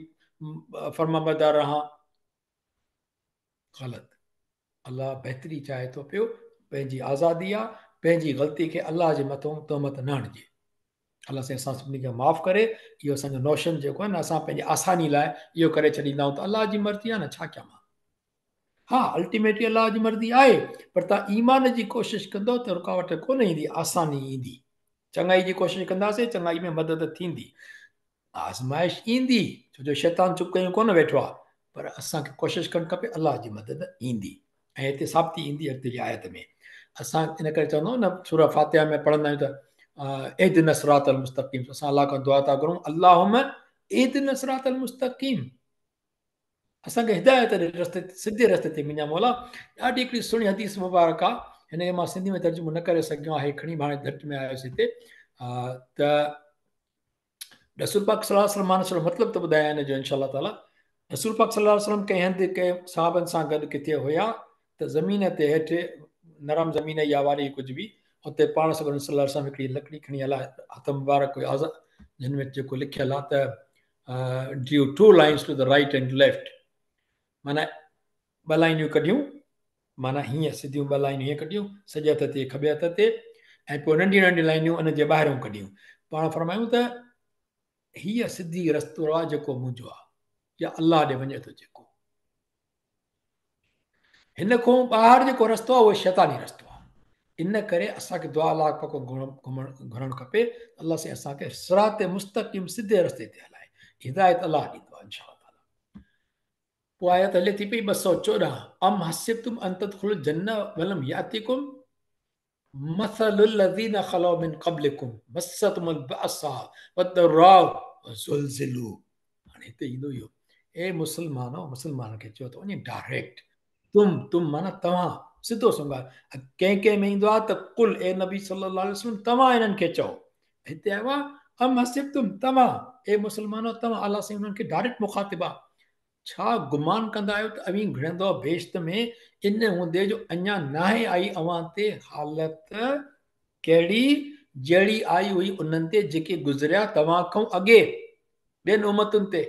फर्माबरदार रहां ग़लति अलाह बहितरी चाहे थो पियो पंहिंजी आज़ादी आहे पंहिंजी ग़लती खे अलाह जे मथां तोहमत न हणिजे अलाह साईं असां सभिनी खे माफ़ु करे इहो असांजो नोशन जेको आहे न असां पंहिंजी आसानी लाइ इहो करे छॾींदा आहियूं त अलाह जी मर्ज़ी आहे न छा कयां मां हा अल्टीमेटली अलाह जी मर्ज़ी आहे पर तव्हां ईमान जी कोशिशि कंदो त रुकावट कोन ईंदी आसानी ईंदी चङाई जी कोशिशि कंदासीं चङाई में मदद थींदी आज़माइश ईंदी छो जो शैतान चुप कयूं कोन वेठो आहे पर असांखे कोशिशि करणु खपे अलाह जी मदद ईंदी ऐं हिते साबिती ईंदी अॻिते जी आयत में असां इन करे चवंदा आहियूं न सूरह फातिहा में पढ़ंदा आहियूं त इहदिन सिरातल मुस्तक़ीम असां अलाह खां दुआ था घुरूं अल्लाहुम्म इहदिन सिरातल मुस्तक़ीम असांखे हिदायत ॾे रस्ते सिधे रस्ते ते मुंहिंजा मौला ॾाढी हिकिड़ी सुहिणी हदीस मुबारक आहे हिनखे मां सिंधी में तर्जुमो न करे सघियो आहे खणी हाणे घटि में आयोसीं हिते त रसूल पाक सल्लल्लाहु अलैहि वसल्लम मां सॼो मतिलबु त ॿुधायां हिन जो इंशा अल्लाह ताला रसूल पाक सल्लल्लाहु अलैहि वसल्लम कंहिं हंधि कंहिं साहबनि सां गॾु किथे हुया त ज़मीन ते हेठि नरम ज़मीन या वारी कुझु बि उते पाण सॻो सलाह सां हिकिड़ी लकड़ी खणी हलाए हथ मुबारक हुयो आज़ाद जिन में जेको लिखियलु आहे त ड्यू 2 lines to the right and left, माना ॿ लाइनियूं कढियूं, माना हीअं सिधियूं ॿ लाइनियूं हीअं कढियूं सॼे हथ ते खॿे हथ ते, ऐं पोइ नंढियूं नंढियूं लाइनियूं उन जे ॿाहिरियों कढियूं। पाण फरमायूं त हीअ सिधी रस्तो आहे जेको मुंहिंजो आहे, या अलाह ॾे वञे थो जेको। हिन खां ॿाहिरि जेको रस्तो आहे उहो शैतानी रस्तो आहे। इन करे असांखे दुआ अलाह पको घुरणु खपे अलाह से असांखे सिरात मुस्तक़ीम सिधे रस्ते ते हलाए, हिदायत अलाह ॾींदो आहे इंशा अल्लाह। पोइ आयत हले थी पई 214 अम हसिबतुम अन तदखुलुल जन्नह वलम यातिकुम मसलुल लज़ीना खलौ मिन क़ब्लिकुम मस्सतुमुल बअसा वद्दर्रा वज़ुलज़िलू। हाणे हिते ईंदो इहो, ए मुस्लमानो, मुस्लमान खे चयो थो वञे डायरेक्ट, तुम माना तव्हां, सिधो संगाल। कंहिं कंहिं में ईंदो आहे त कुल ए नबी सल्लल्लाहु अलैहि वसल्लम तव्हां हिननि खे चओ, हिते आयो आहे अम हसिबतुम तव्हां, ए मुस्लमानो तव्हां, अलाह साईं हुननि खे डायरेक्ट मुखातिब आहे। छा गुमान कंदा आहियो त अवी घिड़ंदो बेश्त में इन हूंदे जो अञा नाहे आई अवां ते हालत कहिड़ी जहिड़ी आई हुई उन्हनि ते जेके गुज़रिया तव्हां खां अॻे ॿियनि उमतुनि ते।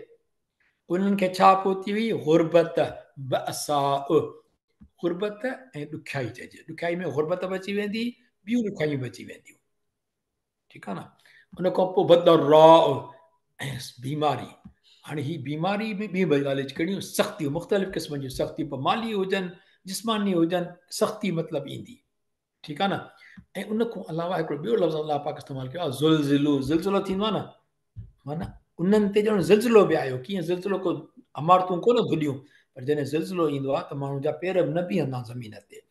उन्हनि खे छा पहुती हुई? गुरबत, बअसा, गुरबत ऐं ॾुखियाई चइजे। ॾुखियाई में गुरबत बि अची वेंदी, ॿियूं ॾुखियाइयूं बि अची वेंदियूं, ठीकु आहे न। उन खां पोइ बदर्रा ऐं बीमारी। हाणे ही बीमारी में ॿी ॻाल्हि कहिड़ियूं सख़्तियूं, मुख़्तलिफ़ क़िस्म जूं सख़्तियूं, पोइ माली हुजनि जिस्मानी हुजनि, सख़्ती मतिलबु ईंदी, ठीकु आहे न। ऐं उन खां अलावा हिकिड़ो ॿियो लफ़्ज़ अलाह पाक इस्तेमालु कयो आहे ज़ुलज़िलू, ज़िलज़िलो थींदो आहे न, माना उन्हनि ते ॼण ज़िलज़िलो बि आयो। कीअं ज़िलज़िलो? को इमारतूं कोन धुलियूं, पर जॾहिं ज़िलज़िलो ईंदो आहे त माण्हू जा पेर बि न बीहंदा ज़मीन ते।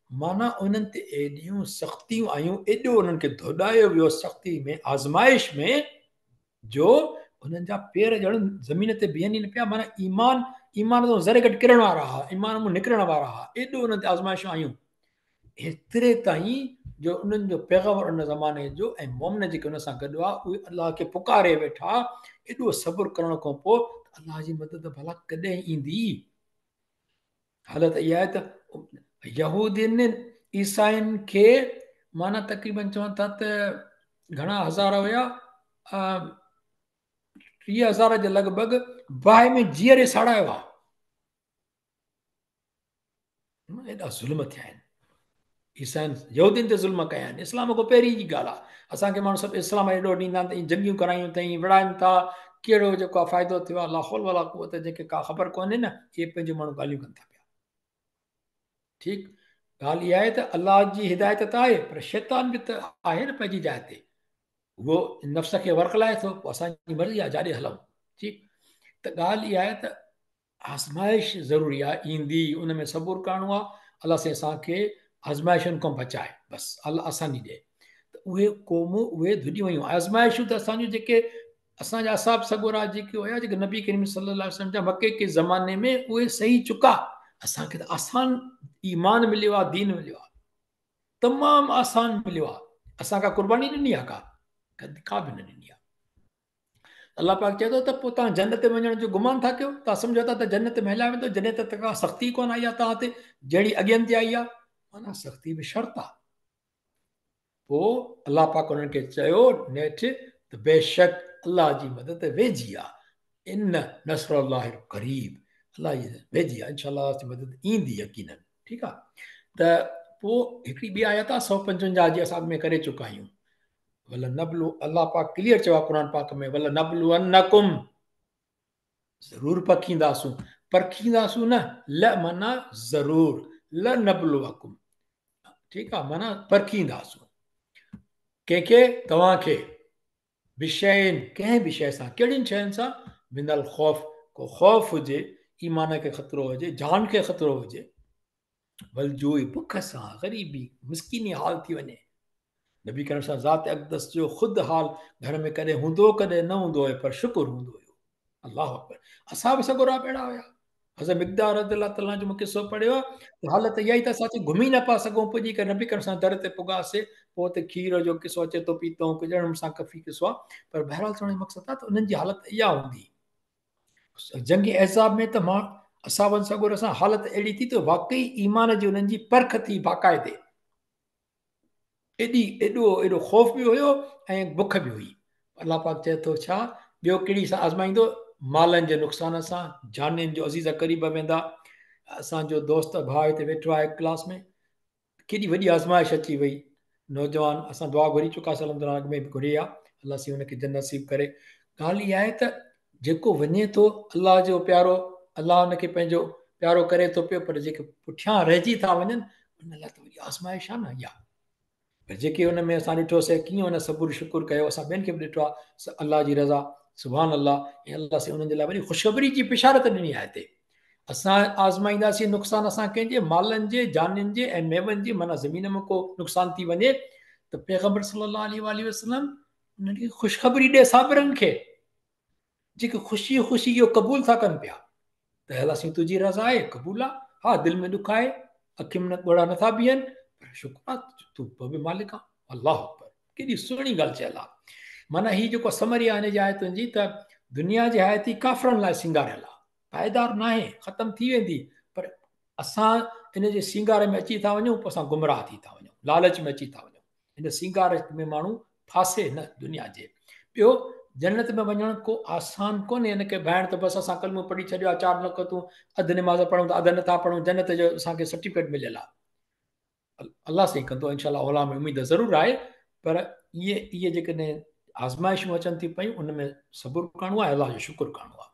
माना उन्हनि ते एॾियूं सख़्तियूं आयूं, एॾो उन्हनि खे धोॾायो वियो सख़्ती में, आज़माइश में, जो उन्हनि जा पेर ॼण ज़मीन ते बीहनि ई न पिया। माना ईमान तो ज़रे घटि किरण वारा हुआ, ईमान मूं निकिरण वारा हुआ, एॾो उन्हनि ते आज़माइशूं आयूं। एतिरे ताईं जो उन्हनि जो पैगंबर उन ज़माने जो ऐं मोमिन जेके उन सां गॾु आहे उहे अलाह खे पुकारे वेठा, एॾो सब्र करण खां पोइ अलाह जी मदद भला कॾहिं ईंदी। हालत इहा आहे त यहूदियुनि ईसाइनि खे माना तक़रीबन चवनि था त घणा हज़ार हुया, 30,000 जे लॻभॻि बाहि में जीअरे साड़ायो आहे। एॾा ज़ुल्म थिया आहिनि ईसाइनि, यहूदियुनि ते ज़ुल्म कया आहिनि। इस्लाम खां पहिरीं जी ॻाल्हि आहे। असांखे माण्हू सभु इस्लाम एॾो ॾींदा आहिनि त जंगियूं करायूं अथई, विड़ाइनि था, कहिड़ो जेको आहे फ़ाइदो थियो आहे, ला हौल वला कुव्वत, जेके का ख़बर कोन्हे न, इहे पंहिंजो माण्हू ॻाल्हियूं कनि था पिया। ठीकु, ॻाल्हि इहा आहे त अलाह जी हिदायत त आहे, पर शैतान बि त आहे न पंहिंजी जाइ ते, उहो नफ़्स खे वर्कलाए थो, पोइ असांजी मर्ज़ी आहे जाॾे हलूं। ठीकु, त ॻाल्हि इहा आहे त आज़माइश ज़रूरी आहे, ईंदी, उन में सबुरु करिणो आहे। अलाह से असांखे आज़माइशुनि खां बचाए, बसि अलाह आसानी ॾिए। त उहे क़ौमूं उहे धुॾी वियूं आज़माइशूं। त असांजूं जेके असांजा असाब सगोरा जेके हुया, जेके नबी करीम सल्लल्लाहु अलैहि वसल्लम जा मके के ज़माने में, उहे सही चुका। असांखे त आसान ईमान मिलियो आहे, दीन मिलियो आहे, तमामु आसान मिलियो आहे। असां का कुर्बानी ॾिनी आहे? का बि न ॾिनी आहे। अलाह पाक चए थो त पोइ तव्हां जन्नत ते वञण जो गुमान था कयो, तव्हां सम्झो था त जन्नत में हलिया वेंदो, जॾहिं त का सख़्ती कोन आई आहे तव्हां ते जहिड़ी अॻियनि ते आई आहे। माना सख़्ती में शर्त आहे। पोइ अलाह पाक उन्हनि खे चयो नेठि त बेशक अलाह जी मदद वेझी आहे, इन नस्रुल्लाहि क़रीब, अलाह जी वेझी आहे, इंशाअल्लाह जी मदद ईंदी यकीनन। ठीकु आहे। त पोइ हिकिड़ी ॿी आयत आहे 155 जी, असां में करे चुका आहियूं। वल नबलू, अलाह पाक क्लियर चयो आहे क़ुर पाक में, वल नबलू अन्नकुम, ज़रूर परखींदासूं। परखींदासूं न, ल माना ज़रूर, ल नबलुवकुम, ठीकु आहे, माना परखींदासूं कंहिंखे? तव्हांखे, विषयनि, कंहिं बि शइ सां, कहिड़ियुनि शयुनि सां? मिनल ख़ौफ़, को ख़ौफ़ हुजे, ईमान खे ख़तरो हुजे, जान खे ख़तरो हुजे, वलजूई, बुख सां, ग़रीबी, मिसकीनी हाल थी वञे। नबी करीम सां ज़ात अक़दस जो ख़ुदि हाल घर में कॾहिं हूंदो कॾहिं न हूंदो हुयो, पर शुकुर हूंदो हुयो। अलाह अकबर। असां बि सगोरा अहिड़ा हुया। हज़रत मिक़दार रज़ियल्लाहु ताला जो किसो पढ़ियो आहे, हालत इहा ई त असां घुमी न पिया सघूं, पुॼी करे नबी करीम सां दर ते पुॻासीं, पोइ त खीर जो किसो अचे थो, पीतो पिजण सां कफ़ी किसो आहे। पर बहरहाल चवण जो मक़सदु आहे त उन्हनि जी हालत इहा हूंदी। जंगी एज़ाब में त मां असां सगोर सां हालत अहिड़ी थी त वाक़ई ईमान जी उन्हनि जी परख थी बाक़ाइदे। एॾो ख़ौफ़ बि हुयो ऐं बुख बि हुई। अलाह पाक चए थो छा, ॿियो कहिड़ी सां आज़माईंदो, मालनि जे नुक़सान सां, जानियुनि जो अज़ीज़ क़रीब वेंदा। असांजो दोस्त भाउ हिते वेठो आहे क्लास में, केॾी वॾी आज़माइश अची वई, नौजवान, असां दुआ घुरी चुकासीं, अल्हम्दुलिल्लाह में बि घुरी आहे, अलाह सी हुनखे जन्नत नसीब करे। ॻाल्हि इहा आहे त जेको वञे थो अलाह जो प्यारो, अलाह हुनखे पंहिंजो प्यारो करे थो पियो, पर जेके पुठियां रहिजी था वञनि उन लाइ त वॾी आज़माइश आहे न इहा। पर जेके हुन में असां ॾिठोसीं कीअं हुन सबुरु शुकुरु कयो, असां ॿियनि खे बि ॾिठो आहे अलाह जी रज़ा, सुभान अलाह, ऐं अलाह से उन्हनि जे लाइ वॾी ख़ुशख़बरी जी बिशारत ॾिनी आहे हिते। असां आज़माईंदासीं नुक़सान असां कंहिंजे मालनि जे, जानियुनि जे ऐं मेवनि जे, माना ज़मीन में को नुक़सान थी वञे त पैगम्बर सल्लल्लाहु अलैहि वसल्लम उन्हनि खे ख़ुशख़बरी ॾे साबिरनि खे, जेके ख़ुशी ख़ुशी इहो क़बूल था कनि पिया त अलाह साईं तुंहिंजी रज़ा आहे, क़बूल आहे, हा दिलि में ॾुख आहे, अखियुनि में ॻोढ़ा नथा बीहनि, पर शुक्र आहे तूं बि मालिक आहे, अलाह अकबर, केॾी सुहिणी ॻाल्हि चयल आहे। माना हीअ जेको समरी आहे हिन जी आयतुनि जी, त दुनिया जी हयाती काफ़रनि लाइ सिंगारियल आहे, पाइदार न आहे, ख़तमु थी वेंदी, पर असां इन जे सींगार में अची था वञूं, पोइ असां गुमराह थी था वञूं, लालच में अची था वञूं, हिन सींगार में माण्हू फासे न दुनिया जे। ॿियो, जन्नत में वञणु को आसान कोन्हे हिनखे भाइण त बसि असां कलमो पढ़ी छॾियो आहे, 4 रकअतूं, अधु निमाज़ पढ़ूं था, अधु नथा पढ़ूं, जन्नत जो असांखे सर्टिफिकेट मिलियल आहे। अलाह साईं कंदो इनशाला, ओला में उमेद ज़रूरु आहे, पर इहे जेकॾहिं आज़माइशूं अचनि थी पयूं, उन में सबुरु करिणो आहे, अलाह जो शुकुरु करिणो आहे।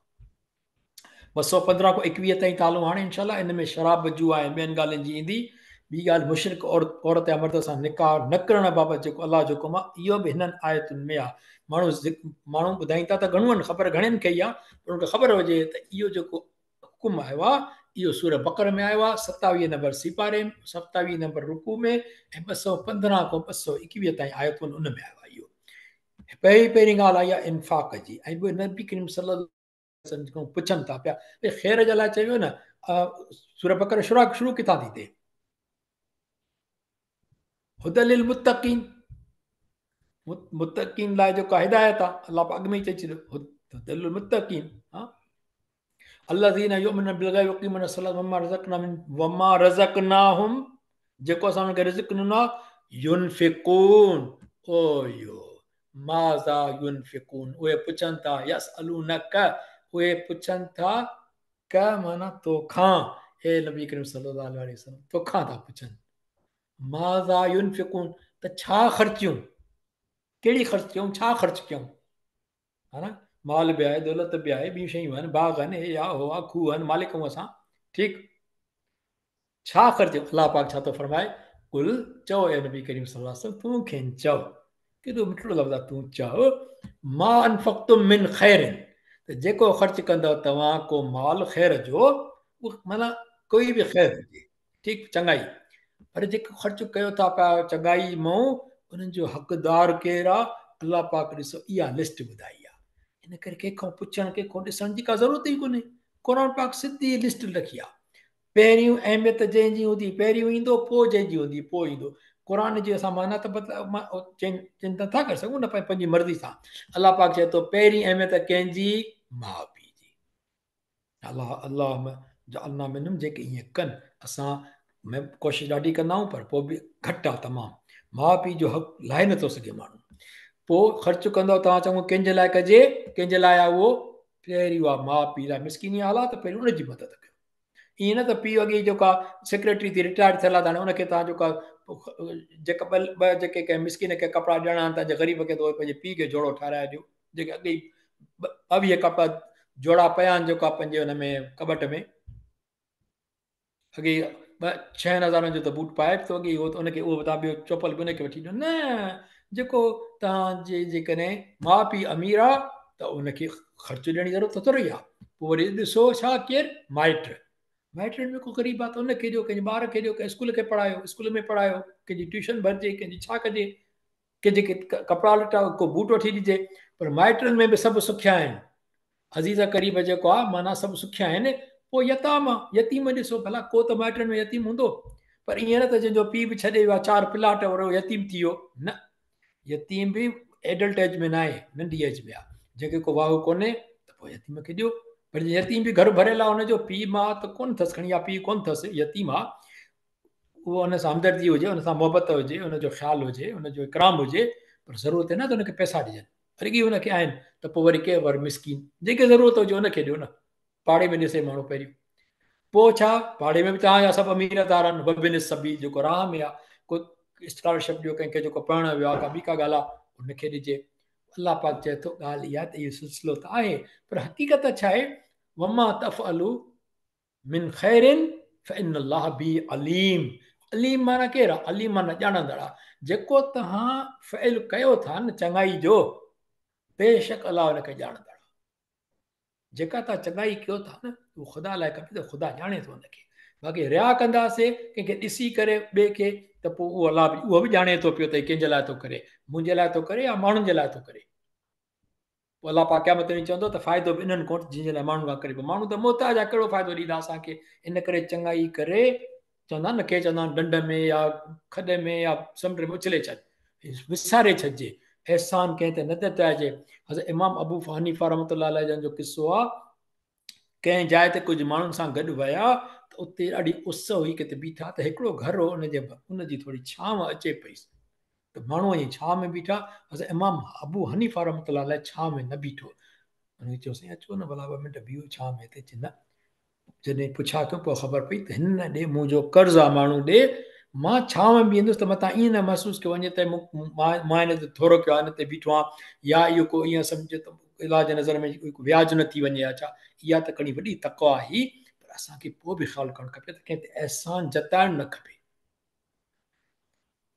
215 खां 21 ताईं तालू हाणे इनशाला, इन में शराब जुआ ऐं ॿियनि ॻाल्हियुनि जी ईंदी। ॿी ॻाल्हि, मुशरिक औरत या मर्द सां निकाह न करण बाबति जेको अलाह जो हुकुम आहे, इहो बि हिननि आयतुनि में आहे। माण्हू ॿुधाईनि था त घणियूं आहिनि, ख़बर घणनि खे ई आहे, पर उनखे ख़बर हुजे त इहो जेको हुकुम आयो आहे, इहो सूर बकर में आयो आहे, 27 नंबर सिपारे, 27 नंबर रुकू में, ऐं 215 खां 221 ताईं आयतुनि उन में आयो आहे। इहो पहिरीं ॻाल्हि आई आहे इन्फ़ाक़ जी, ऐं ॿियो नबी करीम सल्लल्लाहु पुछनि था पिया, ख़ैर जे लाइ चयो न, सूर बकर शुरू किथां थी थिए, हुदल लिल मुत्तक़ीन, मुत्तक़ीन लाइ जेका हिदायत आहे, अलाह अॻु में ई चई छॾियो, हुदल लिल मुत्तक़ीन, हा, अल्लज़ीना युमिनूना बिल गैब वयुक़ीमूना सलात वमा रज़क़नाहुम, जेको असां हुनखे रिज़्क़ ॾिनो आहे, युनफ़िकून, ओयो माज़ा युनफ़िकून, उहे पुछनि था, यसअलूनक, उहे पुछनि था, क माना तोखां, हे नबी करीम सल्लल्लाहु अलैहि वसल्लम, तोखां था पुछनि, माज़ा युनफ़िकून, त छा ख़र्चियूं, कहिड़ी ख़र्च कयूं, छा ख़र्च कयूं, हा न, माल बि आहे, दौलत बि आहे, ॿियूं शयूं आहिनि, बाग़ आहिनि, हे आहे हो आहे, खूह आहिनि, मालिक आहियूं असां, ठीकु, छा ख़र्च, अलाह पाक छा थो फरमाए, कुल चओ ए नबी करीम सल्लल्लाहु अलैहि वसल्लम, तूं खेनि चओ, केॾो मिठड़ो लफ़्ज़ आहे, तूं चओ, मा अनफ़क़्तुम मिन ख़ैरिन, त जेको ख़र्च कंदव तव्हां को माल ख़ैर जो, माना कोई बि ख़ैर हुजे, ठीकु, चङाई, पर जेको ख़र्च कयो था पिया चङाई मां, उन्हनि जो हक़दार केरु आहे, अलाह पाक ॾिसो इहा लिस्ट ॿुधाई आहे। इन करे कंहिंखां पुछणु, कंहिंखां ॾिसण जी का ज़रूरत ई कोन्हे, क़ुर पाक सिधी लिस्ट रखी आहे। पहिरियों अहमियत जंहिंजी हूंदी पहिरियों ईंदो, पोइ जंहिंजी हूंदी पोइ ईंदो। क़ुर जी असां माना त चेंज नथा करे सघूं न, पंहिंजी मर्ज़ी सां। अलाह पाक चए थो पहिरीं अहमियत कंहिंजी, माउ पीउ जी। अल्लाह मिनहुम, जेके ईअं कनि, असां कोशिशि ॾाढी कंदा आहियूं, पर पोइ बि घटि आहे तमामु, माउ पीउ जो हक़ लाहे नथो सघे माण्हू। पोइ ख़र्चु कंदव तव्हां चङो, कंहिंजे लाइ कजे, कंहिंजे लाइ आहे उहो, पहिरियों आहे माउ पीउ लाइ, मिसकिनी हालात, पहिरियों उनजी मदद कयो। ईअं न त पीउ अॻे जेका सेक्रेटरी थी रिटायर थियल आहे, त हाणे उनखे तव्हां जेका जेका ॿ जेके कंहिं मिसकिन खे कपिड़ा ॾियणा आहिनि, तव्हांजे ग़रीब खे त उहे पंहिंजे पीउ खे जोड़ो ठाराए ॾियो, जेके अॻे 22 कपिड़ा जोड़ा पिया आहिनि, जेका पंहिंजे हुन में कबट में, अॻे 6,000 जो त बूट पाए थो अॻे, उहो त उनखे उहो तव्हां ॿियो चोपल बि उनखे वठी ॾियो न, जेको तव्हांजे जेकॾहिं माउ पीउ अमीर आहे त उनखे ख़र्चु ॾियण जी ज़रूरत थोरी आहे। पोइ वरी ॾिसो छा, केरु माइट, माइटनि में को ग़रीब आहे त उनखे ॾियो, कंहिंजे ॿार खे ॾियो, कंहिं स्कूल खे पढ़ायो, स्कूल में पढ़ायो, कंहिंजी ट्यूशन भरिजे, कंहिंजी छा कजे, कंहिंजे कपिड़ा लटा को बूट वठी ॾिजे। पर माइटनि में बि सभु सुखिया आहिनि, अज़ीज़ क़रीब जेको आहे, माना सभु सुखिया आहिनि। पोइ यताम आहे, यतीम ॾिसो भला, को त माइटनि में यतीम हूंदो, पर ईअं न त जंहिंजो पीउ बि छॾे वियो आहे, 4 प्लाट वरो यतीम थी वियो, न, यतीम बि एडल्ट एज में न आहे, नंढी एज में आहे, जंहिंखे को वाहु कोन्हे त पोइ यतीम खे ॾियो। पर यतीम बि घर भरियल आहे, हुनजो पीउ माउ त कोन अथसि, खणी आहे पीउ कोन अथसि, यतीम आहे, उहो हुन सां हमदर्दी हुजे, हुन सां मोहबत हुजे, हुनजो ख़्यालु हुजे, हुनजो इकराम हुजे, पर ज़रूरत न त हुनखे पैसा ॾिजनि। रुॻी हुनखे आहिनि त पोइ वरी के वर मिसकीन जेके ज़रूरत हुजे हुनखे ॾियो न। पाड़े में ॾिसे माण्हू पहिरियों, पोइ छा पाड़े में बि तव्हांजा सभु अमीरदार आहिनि, वबिन सभी जेको राह में आहे, को स्कॉलरशिप ॾियो कंहिंखे जेको पढ़णु वियो आहे, का ॿी का ॻाल्हि आहे हुनखे ॾिजे। अलाह पाक चए थो ॻाल्हि इहा त इहो सिलसिलो त आहे, पर हक़ीक़त छा आहे, वमा तफ़अलू मिन ख़ैरिन फ़इन अल्लाह बी अलीम। अलीम माना केरु आहे? अलीम माना ॼाणंदड़ आहे। जेको तव्हां फ़इल कयो था न चङाई जो, बेशक अलाह हुनखे ॼाणंदड़ आहे। जेका तव्हां चङाई कयो था न उहो ख़ुदा लाइ खपे त ख़ुदा ॼाणे थो हुनखे। बाक़ी रिया कंदासीं कंहिंखे ॾिसी करे ॿिए खे, त पोइ उहो अलाह बि उहो बि ॼाणे थो पियो त कंहिंजे लाइ थो करे, मुंहिंजे लाइ थो करे या माण्हुनि जे लाइ थो करे। पोइ अलाह पाक क़यामत में चवंदो त फ़ाइदो बि इन्हनि कोन्ह जंहिंजे लाइ माण्हू खां करे पियो। माण्हू त मोहताज आहे, कहिड़ो फ़ाइदो ॾींदा असांखे। इन करे चङाई करे चवंदा आहिनि न, के चवंदा आहिनि ॾंड में या खॾे में या समुंड में उछले छॾ, विसारे छॾिजे, अहसान कंहिं ते न दटाइजे। हज़रत इमाम अबू हनीफ़ा रहमतुल्लाह अलैह जो किसो आहे, कंहिं जाइ ते कुझु माण्हुनि सां गॾु विया त उते ॾाढी उस हुई, किथे बीठा त हिकिड़ो घर हो, उनजी थोरी छांव अचे पई, त माण्हू वञी छांव में बीठा। हज़रत इमाम अबू हनीफ़ा रहमतुल्लाह अलैह छांव में न बीठो। हुनखे चयो साईं अचो न भला 2 मिंट बीहो छांव में, हिते न। जॾहिं पुछा कयो पोइ ख़बर पई त हिन न ॾे, मुंहिंजो कर्ज़ु आहे माण्हू ॾे, मां छांव में बीहंदुसि त मतां ईअं न महसूसु कयो वञे त मां हिन ते थोरो कयो आहे, हिन ते बीठो आहियां, या इहो को ईअं सम्झे त इलाह जे नज़र में व्याज न थी वञे या छा। इहा त खणी वॾी तक़वा ई, पर असांखे पोइ बि ख़्यालु करणु खपे त कंहिं ते अहसान जताइणु न खपे।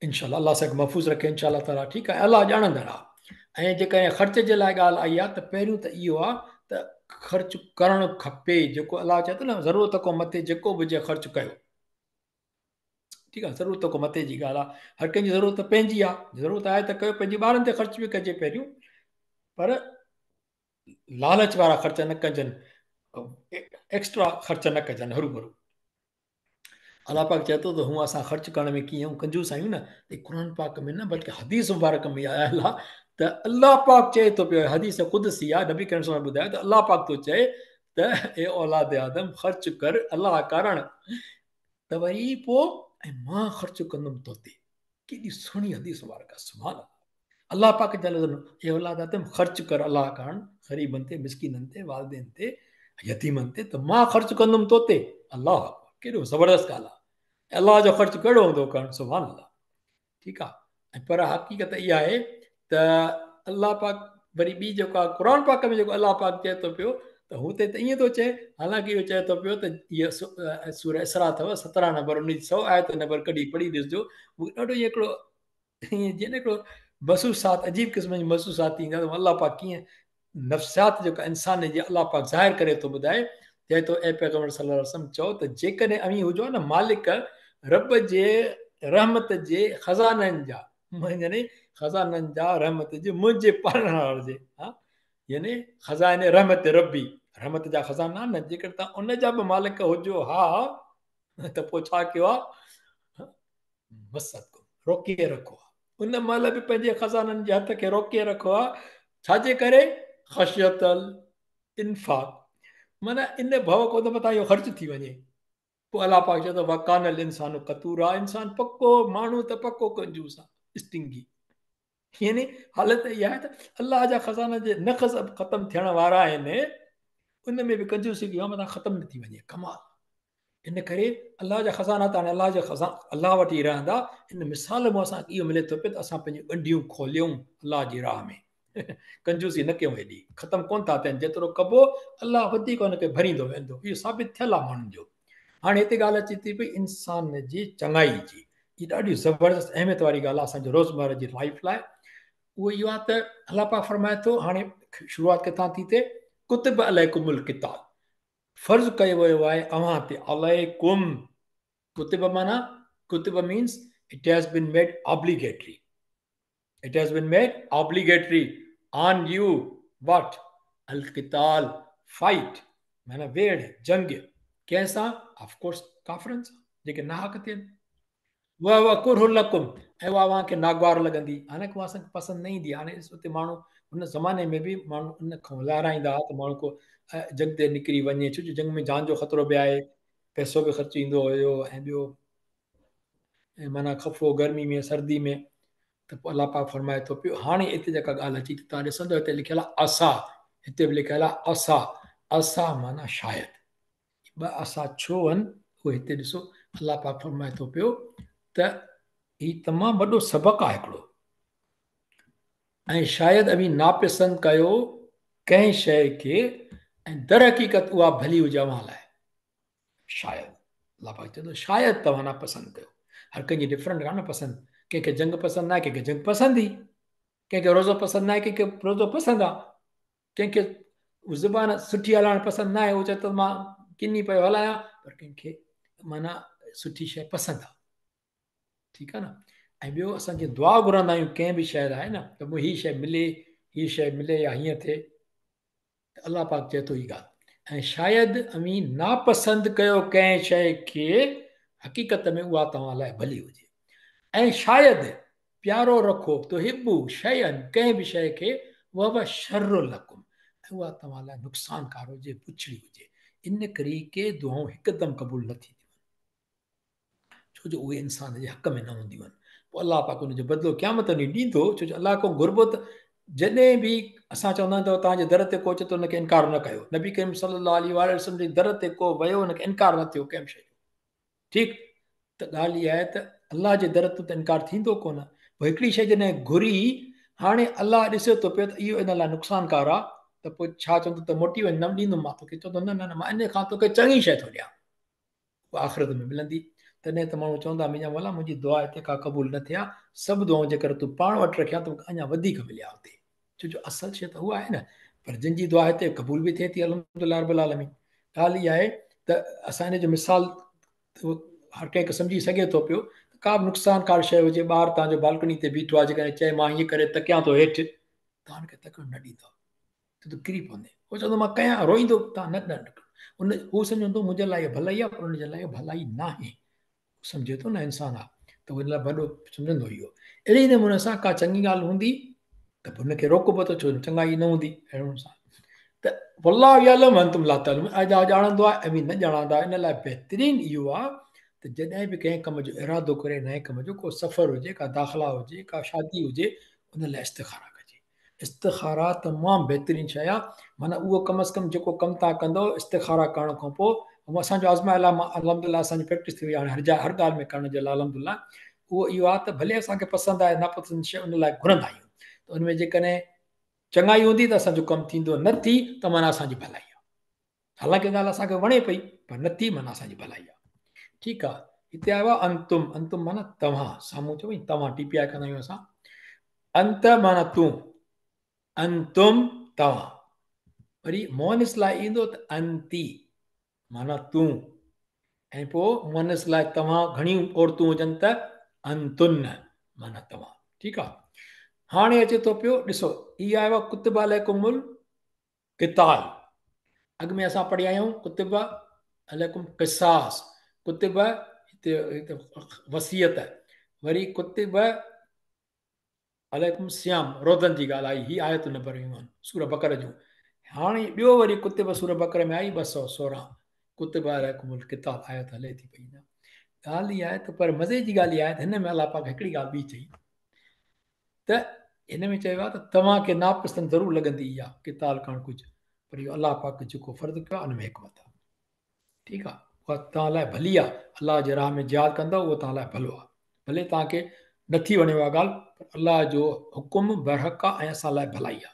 इनशाला अलाह असांखे महफ़ूज़ रखे इनशाला ताला, ठीकु आहे। अलाह ॼाणंदड़ आहे। ऐं जेकॾहिं ख़र्च जे लाइ ॻाल्हि आई आहे त पहिरियों त इहो आहे त ख़र्च करणु खपे। जेको अलाह चए थो न, ज़रूरत खां मथे जेको बि हुजे ख़र्च कयो, ठीकु आहे। ज़रूरत खां मथे जी ॻाल्हि आहे, हर कंहिंजी ज़रूरत पंहिंजी आहे, ज़रूरत आहे त कयो, पंहिंजे ॿारनि ते ख़र्च बि कजे पहिरियों, पर लालच वारा ख़र्च न कजनि, एक्स्ट्रा ख़र्च न कजनि हरू भरू। अलाह पाक चए थो त हूअं असां ख़र्च करण में कीअं कंजूस आहियूं न, क़ुर पाक में न बल्कि हदीस मुबारक में आयल आहे त अलाह पाक चए थो पियो, हदीस क़ुदसी आहे, नबी करीम सल्लल्लाहु अलैहि वसल्लम ॿुधायो त अलाह पाक थो चए त ए औलाद आदम ख़र्च कर अलाह कारण, त वरी पोइ ऐं मां ख़र्च कंदुमि तो ते। केॾी सुहिणी हदीस मुबारक आहे, सुभान अल्लाह। अलाह पाक चयो ए औलाद आदम ख़र्च कर अलाह कारण, ग़रीबनि ते, मिसकीननि ते, वालदेन ते, यतीमनि ते, त मां ख़र्च कंदुमि तो ते। अलाह केॾो ज़बरदस्त ॻाल्हि आहे। अलाह जो ख़र्च कहिड़ो हूंदो करणु, सुभान अल्लाह, ठीकु आहे। पर हक़ीक़त इहा आहे त अलाह पाक वरी ॿी जेको आहे क़ुर पाक में जेको अलाह पाक चए थो पियो, त हुते त ईअं थो चए, हालांकि इहो चए थो पियो त इहा सूरह इसरा अथव 17 नंबर, 100 आयत नंबर कढी पढ़ी ॾिसजो। उहो ॾाढो ईअं हिकिड़ो ईअं जीअं न हिकिड़ो महसूसात, अजीब क़िस्म जी महसूसात थींदा, अलाह पाक कीअं नफ़्सियात जेका इंसान जी अलाह पाक ज़ाहिर करे थो ॿुधाए। चए थो ए पैगम्बर सल्लल्लाहु अलैहि वसल्लम चओ त जेकॾहिं अमी हुजो न मालिक रब जे रहमत जे ख़ज़ाननि जा, यानी ख़ज़ाननि जा रहमत जे मुंहिंजे पालण जे, हा, यानी ख़ज़ाने रहमत रबी, रहमत जा ख़ज़ाना न, जेकर तव्हां उन जा बि मालिक हुजो, हा, त पोइ छा कयो आहे, बसि रोके रखो आहे। उन महिल बि पंहिंजे ख़ज़ाननि जे हथ खे रोके रखो आहे, छाजे करे? ख़शियतल इन्फाक़, माना इन भव को त मथां इहो ख़र्च थी वञे। पोइ अलाह पाक चए थो वकानल इंसानु कतूरा, इंसान पको माण्हू त पको कंजूस आहे, स्टिंगी। यानी हालत इहा आहे त अलाह जा ख़ज़ाना जे न ख़तमु थियण वारा आहिनि, उन में बि कंजूसी कई मथां ख़तमु न थी वञे, कमाल। इन करे अलाह जा ख़ज़ाना त हाणे अलाह जा अलाह वटि ई रहंदा। इन मिसाल में असांखे इहो मिले थो पियो त असां पंहिंजी ॻंढियूं खोलियूं अलाह जी राह में, कंजूसी न कयूं, हेॾी ख़तमु कोन था थियनि, जेतिरो कबो अलाह वधीक हुनखे भरींदो वेंदो, इहो साबित थियल आहे माण्हुनि जो। हाणे हिते ॻाल्हि अचे थी पई इंसान जी चङाई जी, हीअ ॾाढी ज़बरदस्त अहमियत वारी ॻाल्हि आहे असांजो रोज़मर्रा जी लाइफ लाइ। उहो इहो आहे त अलाह पाक फरमाए थो, हाणे शुरूआति किथां थी थिए, कुतुब अलैकुमुल किताब, फर्ज़ कयो वियो आहे अव्हां ते, अलैकुम, कुतुब माना, कुतुब means it has been made obligatory, it has been made obligatory on you, what, al qital, fight, माना वेड़ जंग, कंहिंसां? ऑफ कोर्स काफ़िरनि सां जेके नाहक थियनि। उहा कुरहुल लकुम, ऐं उहा अव्हांखे नागवार लॻंदी, हालांकि उहा असांखे पसंदि न ईंदी। हाणे उते माण्हू हुन ज़माने में बि माण्हू उन खां लाराईंदा हुआ त माण्हू को जंग ते निकिरी वञे, छो जो जंग में जान जो ख़तरो बि आहे, पैसो बि ख़र्चु ईंदो हुयो, ऐं ॿियो माना खफ़ो गर्मी में सर्दी में, त पोइ अलाह पाक फरमाए थो पियो हाणे हिते जेका ॻाल्हि अची थी तव्हां ॾिसंदव हिते लिखियल आहे असा, हिते बि लिखियल आहे असा। असा माना शायदि, ॿ असा छो आहिनि उहो हिते ॾिसो। अलाह पाक फरमाए थो पियो त हीउ तमामु वॾो सबक़ु आहे हिकिड़ो। ऐं शायदि अभी नापसंद कयो कंहिं शइ खे, ऐं दर हक़ीक़त उहा भली हुजे अव्हां लाइ। शायदि अलाह पाक चए थो शायदि तव्हां नापसंद कयो। हर कंहिंजी डिफरेंट आहे न पसंदि। कंहिंखे जंग पसंदि न आहे, कंहिंखे जंग पसंदि ई, कंहिंखे रोज़ो पसंदि न आहे, कंहिंखे रोज़ो पसंदि आहे, कंहिंखे ज़ुबान सुठी हलाइणु पसंदि न आहे, उहो चए थो मां किनी पियो हलायां, पर कंहिंखे माना सुठी शइ पसंदि आहे। ठीकु आहे न। ऐं ॿियो असां जीअं दुआ घुरंदा आहियूं कंहिं बि शइ लाइ न, त मूं हीअ शइ मिले, हीअ शइ मिले या हीअं थिए, त अलाह पाक चए थो हीअ ॻाल्हि। ऐं शायदि अमीं नापसंदि कयो कंहिं शइ खे, हक़ीक़त में उहा तव्हां लाइ भली हुजे। ऐं शायदि प्यारो रखो तो हिबू शयन, कंहिं बि शइ खे, वह शर्र लकुम, ऐं उहा तव्हां लाइ नुक़सानकार हुजे, पुछड़ी हुजे। इन करे के दुआऊं हिकदमि क़बूल न थींदियूं, छो जो उहे इंसान जे हक़ में न हूंदियूं आहिनि। पोइ अलाह पाक उनजो बदिलो क़यामत ॾींहुं ॾींदो, छो जो अलाह खां घुरिबो त जॾहिं बि असां चवंदा आहियूं त तव्हांजे दर ते को अचे थो हुनखे इनकार न कयो। नबी करीम सल्लल्लाहु अलैहि वसल्लम जे दर ते को वियो हुनखे इनकार न थियो कंहिं शइ जो। ठीकु, त ॻाल्हि इहा आहे त अलाह जे दर ते त इनकार थींदो कोन। पोइ हिकिड़ी शइ जॾहिं घुरी, हाणे अलाह ॾिसे थो पियो त इहो इन लाइ नुक़सानकार आहे, त पोइ छा चवंदो त मोटी वञ, न ॾींदुमि मां तोखे। चवंदो न न न, मां इन खां तोखे चङी शइ थो ॾियां, उहा आख़िरत में मिलंदी। तॾहिं त माण्हू चवंदा मुंहिंजा मौला मुंहिंजी दुआ हिते का क़बूल न थिया, सभु दुआऊं जेकर तूं पाण वटि रखिया त मूंखे अञा वधीक मिलिया हुते। छो जो असल शइ त उहा आहे न, पर जिन जी दुआ हिते क़बूल बि थिए थी अल्हम्दुलिल्लाह रब्बिल आलमीन। ॻाल्हि इहा आहे त असां हिन जो मिसाल हर कंहिंखे सम्झी सघे थो पियो। का बि नुक़सानकार शइ हुजे, ॿारु तव्हांजो बालकनी ते बीठो आहे, जेकॾहिं चए मां हीअं करे तकियां थो हेठि, तव्हां हुनखे तकणु न ॾींदव, छो त किरी पवंदे। उहो चवंदो मां कयां, रोईंदो, तव्हां न न उन हू सम्झंदो मुंहिंजे लाइ भलाई आहे, पर हुनजे लाइ भलाई न आहे। सम्झे थो न इंसान आहे, त हुन लाइ वॾो सम्झंदो इहो। अहिड़े नमूने सां का चङी ॻाल्हि हूंदी त हुनखे रोकबो त छो चङाई न हूंदी। अहिड़ो सां त वल्लाहु यअलम अंतुम ला तअलमून, अॼु ॼाणंदो आहे ऐं बि न ॼाणंदा। इन लाइ बहितरीनु इहो आहे त जॾहिं बि कंहिं कम जो इरादो करे, नए कम जो, को सफ़र हुजे, का दाख़िला हुजे, का शादी हुजे, उन लाइ इस्तिखारा कजे। इस्तिखारा तमामु बहितरीनु शइ आहे। माना उहो कम अज़ कम जेको कमु तव्हां कंदव इस्तिखारा करण खां पोइ, ऐं असांजो आज़मायल आहे, अल्हम्दुलिल्लाह असांजी प्रैक्टिस थी वई आहे हर ॻाल्हि में करण जे लाइ अल्हम्दुलिल्लाह। उहो इहो आहे त भले असांखे पसंदि आहे नापसंदि शइ, उन लाइ घुरंदा आहियूं, त उनमें जेकॾहिं चङाई हूंदी त असांजो कमु थींदो, न थी त माना असांजी भलाई आहे। हालांकि ॻाल्हि असांखे वणे पई, पर न थी माना असांजी भलाई आहे। ठीकु आहे। हिते आयो आहे अंतुम, अंतुम माना तव्हां, साम्हूं चओ तव्हां, टीपीआई कंदा आहियूं असां। अंत माना तूं, अंतुम तव्हां। वरी मोहनिस लाइ ईंदो त अंती माना तूं, ऐं पोइ मोहनिस लाइ तव्हां घणियूं औरतूं हुजनि त अंतुन माना तव्हां। ठीकु आहे। हाणे अचे थो पियो, ॾिसो इहा आयो आहे कुतिब अलैकुमुल क़िताल। अॻु में असां पढ़ी आया आहियूं कुतिब अलैकुम क़िसास, कुतिब हिते वसियत, वरी कुतिब अलैकुम सियाम, रोज़नि जी ॻाल्हि आई। ही आयतूं न पढ़ियूं आहिनि सूर बकर जूं। हाणे ॿियो वरी कुतिब सूर बकर में आई 216 कुतिब अलैकुमुल क़िताल आयत हले थी पई। ॻाल्हि इहा आहे त पर मज़े जी ॻाल्हि इहा आहे त हिन में अलाह पाक हिकिड़ी ॻाल्हि ॿी चई, त हिन में चयो आहे त तव्हांखे नापसंदि ज़रूरु लॻंदी इहा क़िताल करणु कुझु, पर इहो अलाह पाक जेको फ़र्ज़ु कयो आहे उन में हिकमत आहे। ठीकु आहे। उहा तव्हां लाइ भली आहे, अलाह जे राह में जिहाद कंदव उहो तव्हां लाइ भलो आहे। भले तव्हांखे नथी वणे उहा ॻाल्हि, पर अलाह जो हुकुम बरहक आहे ऐं असां लाइ भलाई आहे।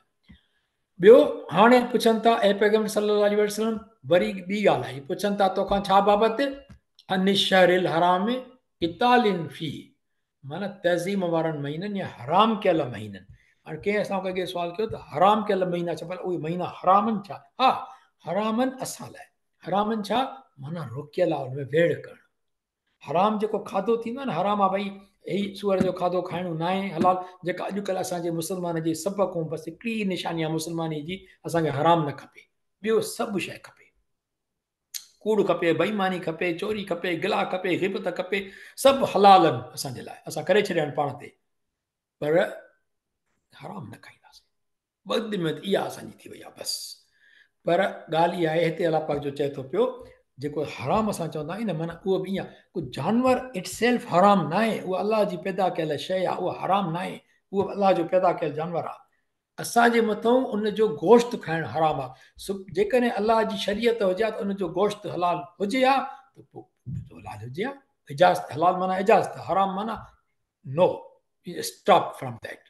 ॿियो हाणे पुछनि था ऐं पैगम्बर सल्लल्लाहु अलैहि वसल्लम, वरी ॿी ॻाल्हि आई, पुछनि था तोखां छा बाबति, अनिशरिल हराम क़ितालिन फी, माना तज़ीम वारनि महीननि या हराम कयल महीननि। हाणे कंहिं असां कंहिंखे सुवाल कयो त हराम कयल महीना छा, उहे महीना हरामनि छा? हा, हरामनि असां लाइ, हरामनि छा माना रोकियल आहे, हुनमें वेड़ करणु। हराम जेको खाधो थींदो आहे न, हराम आहे भई ही सूअर जो खाधो खाइणो न आहे हलाल, जेका अॼुकल्ह असांजे मुस्लमान जी सबक़ बसि हिकिड़ी निशानी आहे मुस्लमानी जी, असांखे हराम न खपे, ॿियो सभु शइ खपे। कूड़ खपे, बेईमानी खपे, चोरी खपे, गिला खपे, ग़िबत खपे, सभु हलाल आहिनि असांजे लाइ, असां करे छॾिया आहिनि पाण ते, पर हराम न खाईंदासीं। बद में इहा असांजी थी वई आहे बसि। पर ॻाल्हि इहा आहे हिते अलाह पाक जो चए थो पियो जेको हराम असां चवंदा आहियूं न माना उहो बि ईअं को जानवर इट सेल्फ हराम न आहे उहा अलाह जी पैदा कयल शइ आहे उहा हराम न आहे उहो अलाह जो पैदा कयल जानवर आहे असांजे मथां उनजो गोश्त खाइणु हराम आहे जेकॾहिं अलाह जी शरीयत हुजे हा त उनजो गोश्त हलाल हुजे हा त पोइ हलाल हुजे हा इजाज़त हलाल माना इजाज़त हराम माना नो स्टॉप फ्रॉम दैट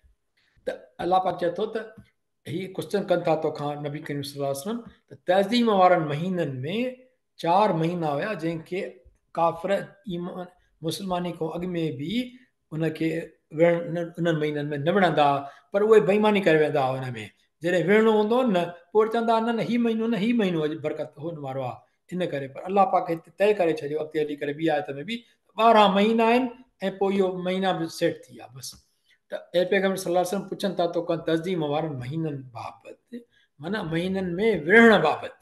त अलाह पाक चए थो त हीअ क्वेश्चन कनि था तोखां नबी करीम सल्लल्लाहु अलैहि वसल्लम त तहज़ीम वारनि महीननि में 4 महीना हुया जंहिंखे काफ़िर ईमान मुस्लमानी खां अॻु में बि उनखे उन्हनि महीननि में न विढ़ंदा पर उहे बेईमानी करे वेंदा हुआ हुन में जॾहिं विढ़णो हूंदो न पोइ चवंदा न न हीउ महीनो अॼु बरकत हुन वारो आहे इन करे पर अलाह पाक हिते तय करे छॾियो अॻिते हली करे ॿी आयत में बि 12 महीना आहिनि ऐं पोइ इहो महीना बि सेट थी विया बसि त ए पैगम्बर सल्लल्लाहु अलैहि वसल्लम पुछनि था तो तज़ीम वारनि महीननि बाबति माना महीननि में विढ़ण बाबति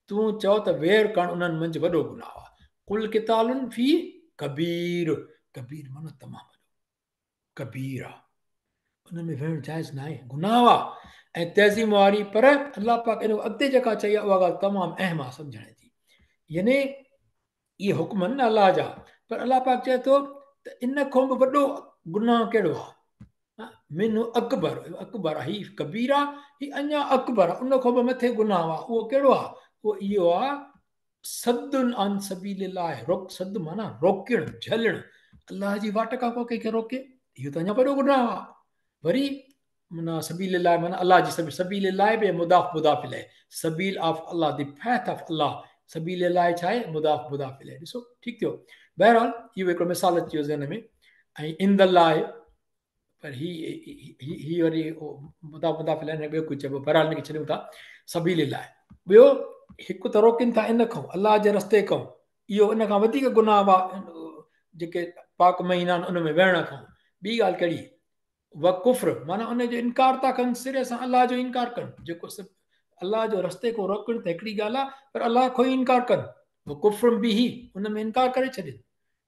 तूं चओ त वेर करणु उन्हनि मंझि वॾो गुनाह आहे कुल कितालुनि फी कबीर कबीर माना तमामु वॾो कबीर आहे उन में विढ़णु जाइज़ न आहे गुनाह आहे ऐं तहज़ीम वारी पर अलाह पाक इन अॻिते जेका चई आहे उहा ॻाल्हि तमामु अहम आहे सम्झण जी यानी इहे हुक्म आहिनि न अलाह जा पर अलाह पाक चए थो त इन खां बि वॾो गुनाह कहिड़ो आहे मिन अकबर अकबर आहे ही कबीर आहे ही अञा अकबर आहे उन खां बि मथे गुनाह आहे उहो कहिड़ो आहे उहो इहो आहे सदुन अन सबीलिल्लाह रोक सद माना रोकणु झलणु अलाह जी वाट खां को कंहिंखे रोके इहो त अञा वॾो गुनाह आहे वरी माना सबीलिल्लाह माना अलाह जी सबीलिल्लाह बि मुदाफ मुदाफ इलैह सबील of Allah the path of Allah सबीलिल्लाह छा आहे मुदाफ मुदाफ इलैह ॾिसो ठीकु थियो बहरहाल इहो हिकिड़ो मिसाल अची वियो ज़हन में ऐं इंदल्लाह आहे पर ही वरी मुदाफ मुदाफ इलैह ॿियो कुझु चइबो बहरहाल हिनखे छॾियूं था सबीलिल्लाह ॿियो हिकु त रोकनि था इन खां अलाह जे रस्ते खां इहो इन खां वधीक गुनाह आहे जेके पाक महीना आहिनि उन में विहण खां ॿी ॻाल्हि कहिड़ी व कुफ्र माना उनजो इनकार था कनि सिरे सां अलाह जो इनकार कनि जेको अलाह जो रस्ते खां रोकणु त हिकिड़ी ॻाल्हि आहे पर अलाह खां ई इनकार कनि वो कुफ्र बि उन में इनकार करे छॾनि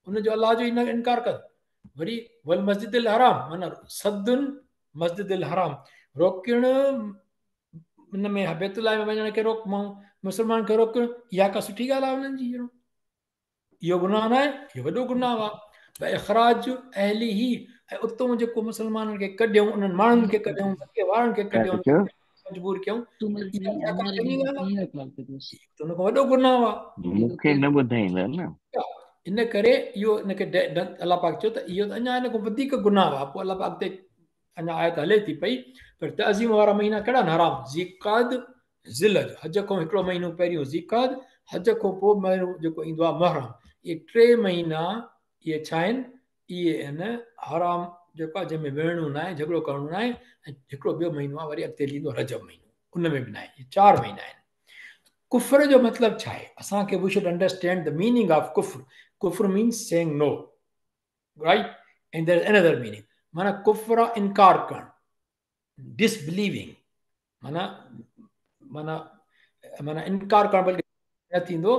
उनजो अलाह जो इनकार कनि वरी वल मस्जिद हराम माना सदुन मस्जिद हराम रोकणु उन में बैतुल्लाह में वञण खे रोक मुस्लमान खे रोकणु इहा का सुठी ॻाल्हि आहे उन्हनि जी इहो गुनाह न आहे इहो वॾो गुनाह आहे भई इख़राज अहली ही ऐं उतां जेको मुस्लमाननि खे कढियऊं उन्हनि माण्हुनि खे कढियऊं वारनि खे कढियऊं मजबूर कयूं त उन खां वॾो गुनाह आहे मूंखे न ॿुधाईंदा न इन करे इहो इनखे अलाह पाक चयो त इहो त अञा हिन खां वधीक गुनाह आहे पोइ अलाह पाक ते अञा आयत हले थी पई पर तज़ीम वारा महीना कहिड़ा आहिनि हराम ज़ीक़ाद ज़िलज हज खां हिकिड़ो महीनो पहिरियों ज़ीक़ाद हज खां पोइ महीनो जेको ईंदो आहे मुहर्रम इहे 3 महीना इहे छा आहिनि इहे आहिनि हराम जेको आहे जंहिंमें विढ़णो न आहे झगड़ो करणो न आहे ऐं हिकिड़ो ॿियो महीनो आहे वरी अॻिते ईंदो रजब महीनो उन में बि न आहे 4 महीना आहिनि कुफ्र जो मतिलबु छा आहे असांखे we should understand the meaning of कुफ्र कुफ्र means saying no right and there is another meaning माना कुफ्र इनकार करणु डिसबिलीविंग माना माना माना इनकार करणु बल्कि न थींदो